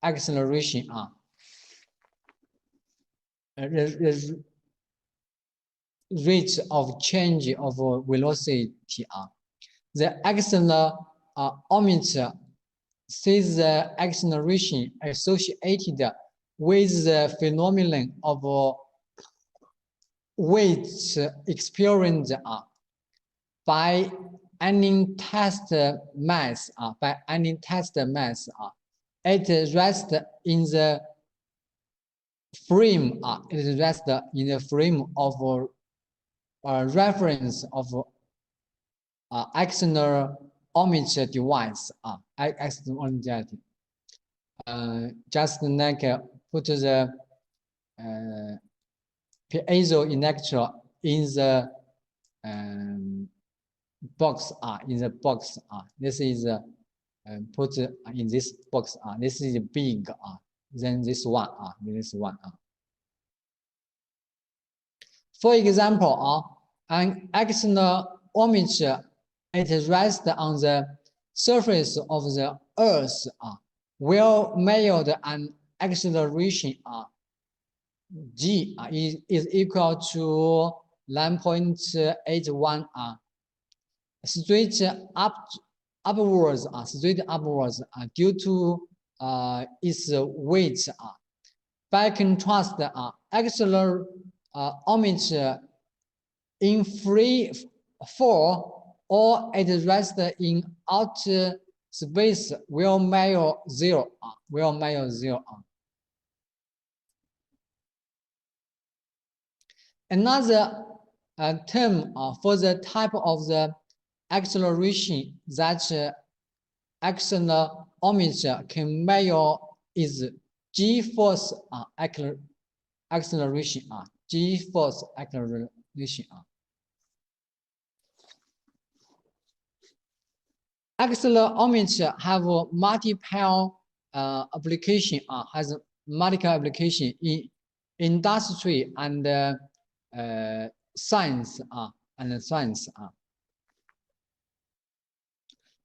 acceleration rate of change of velocity the accelerometer sees the acceleration associated with the phenomenon of weight experienced by any test mass it rests in the frame of reference of accelerometer device just like put the piezoelectric in the box this is put in this box this is big then this one for example an accelerometer it rests on the surface of the earth will measure an acceleration g is equal to 9.81 straight upwards due to its weight by contrast accelerometer in free fall or at rest in outer space will measure zero Another term for the type of the acceleration that accelerometer can measure is g-force acceleration g-force acceleration accelerometer have multiple application has multiple application in industry and science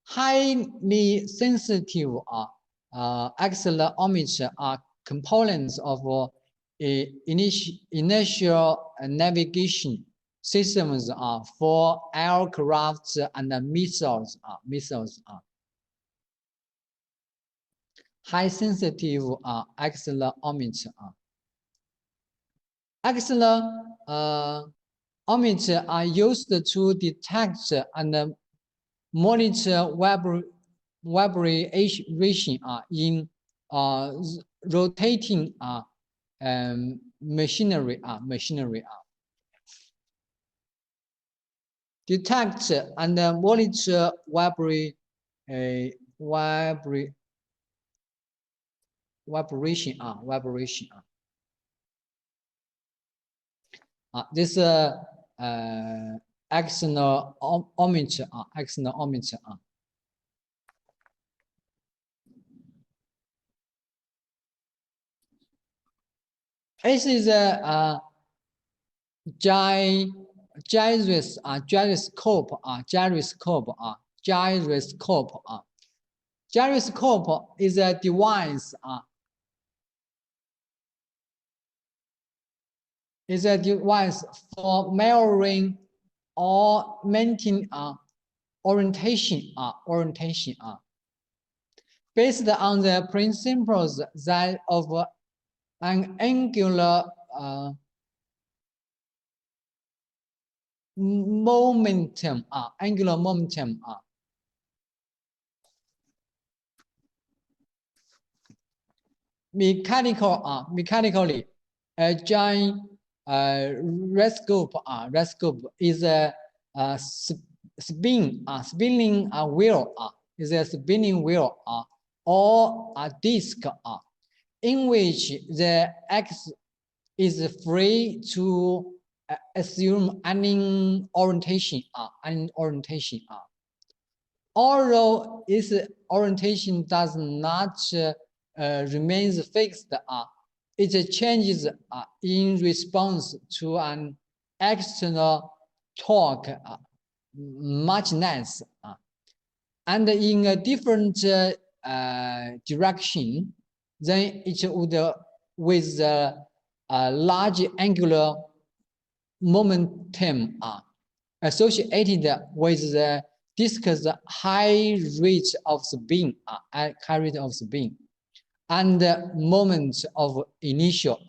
highly sensitive accelerometer are components of initial navigation systems for aircraft and missiles high sensitive accelerometer accelerometer are used to detect and monitor vibration in rotating machinery detect and monitor vibration this external ohmmeter external ohmmeter This is a gyroscope Gyroscope is a device for measuring or maintaining orientation based on the principles that of an angular momentum mechanically a gyroscope is a spinning wheel is a spinning wheel or a disc in which the axis is free to assume any orientation although its orientation does not remains fixed it changes in response to an external torque much less and in a different direction then it would with a large angular momentum associated with the disc's high rate of spin and moment of initial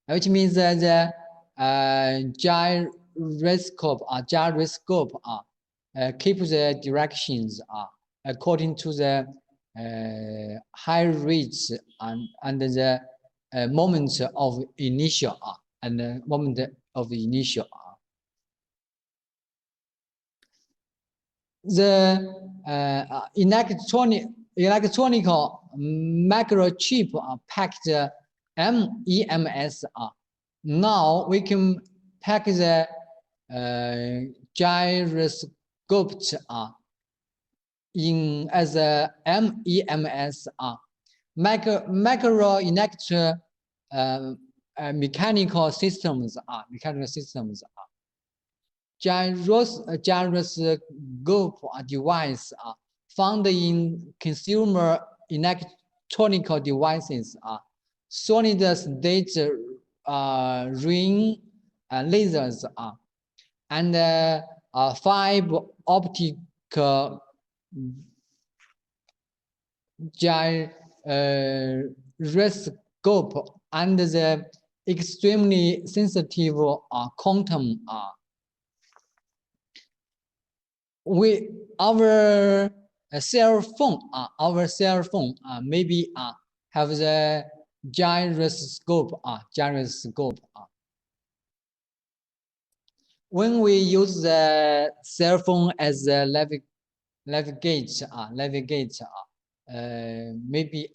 which means that the gyroscope keep the directions according to the high rates and the moment of initial and the moment of initial. The electronic microchip packed MEMS. Now we can pack the gyroscope in as a MEMS macro electro mechanical systems gyroscope device found in consumer electronic devices solid state ring lasers and fiber optic gyroscope and the extremely sensitive quantum our cell phone maybe have the gyroscope when we use the cell phone as a navigate maybe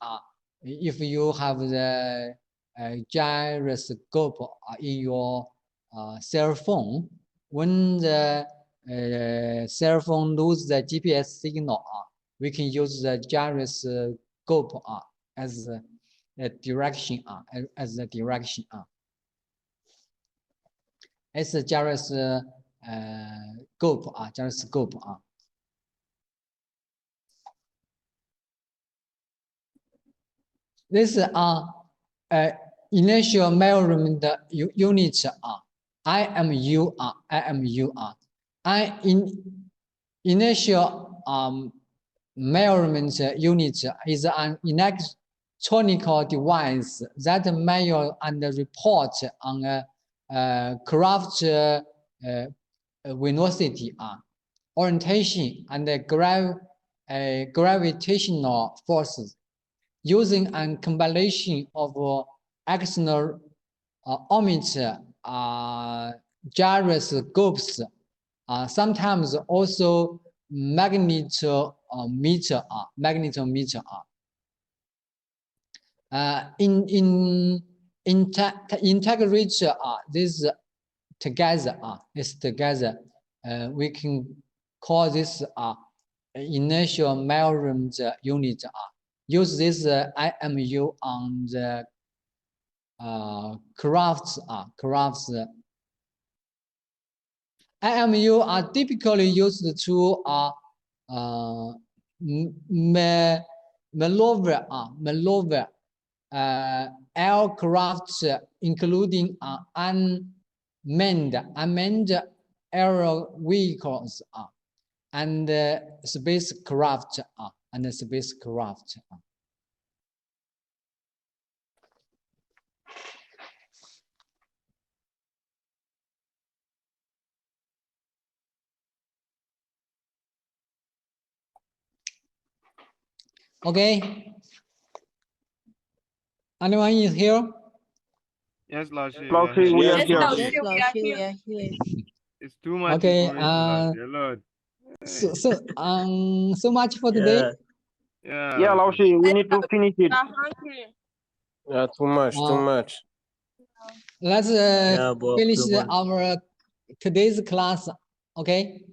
if you have the gyroscope in your cell phone, when the cell phone lose the GPS signal we can use the gyroscope as a direction it's a gyroscope This initial measurement unit IMU initial measurement unit is an electronic device that measure and report on a craft velocity, orientation, and gravitational forces using a combination of external ohmmeter, gyroscopes, sometimes also magnetometer. In integrate this together. This together. We can call this initial measurement unit. Use this IMU on the crafts. IMU are typically used to maneuver aircraft, including unmanned aerial vehicles and spacecraft. Okay. Anyone is here? Yes, Laoshi. Laoshi, we are Yes, here. Laoshi, Yes, we are Laoshi, we here. are here. It's too much Okay. information, Laoshi. A lot. So much for today. Yeah, Yeah. Laoshi, we need to finish it. We are hungry. Yeah, too much, too much. Let's Bob, finish too much. our today's class. Okay.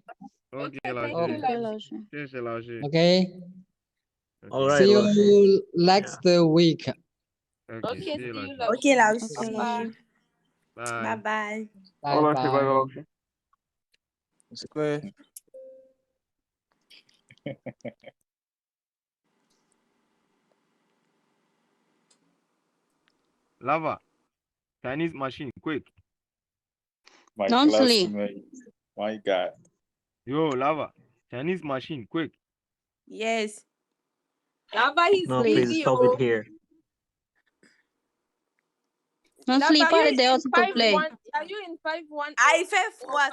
Okay, Thank Laoshi. you, Okay, Laoshi. Laoshi. Cheers, Laoshi. Okay. All right, See you Laoshi. next week. Okay, Okay, see see you, you, Laoshi. Laoshi. Okay, Laoshi. Okay, Bye. Laoshi. Bye. Bye-bye. Bye Laoshi, bye, bye. Laoshi. It's good. Lava. Chinese machine, quick. My Don't sleep. classmate. My God. Yo, Lava. Chinese machine, quick. Yes. Lava, he's No, please sleepy. stop it here. Don't Lava, sleep. are Are you they in also to play? 5-1? Are you in 5-1? I fẹ́ fún wa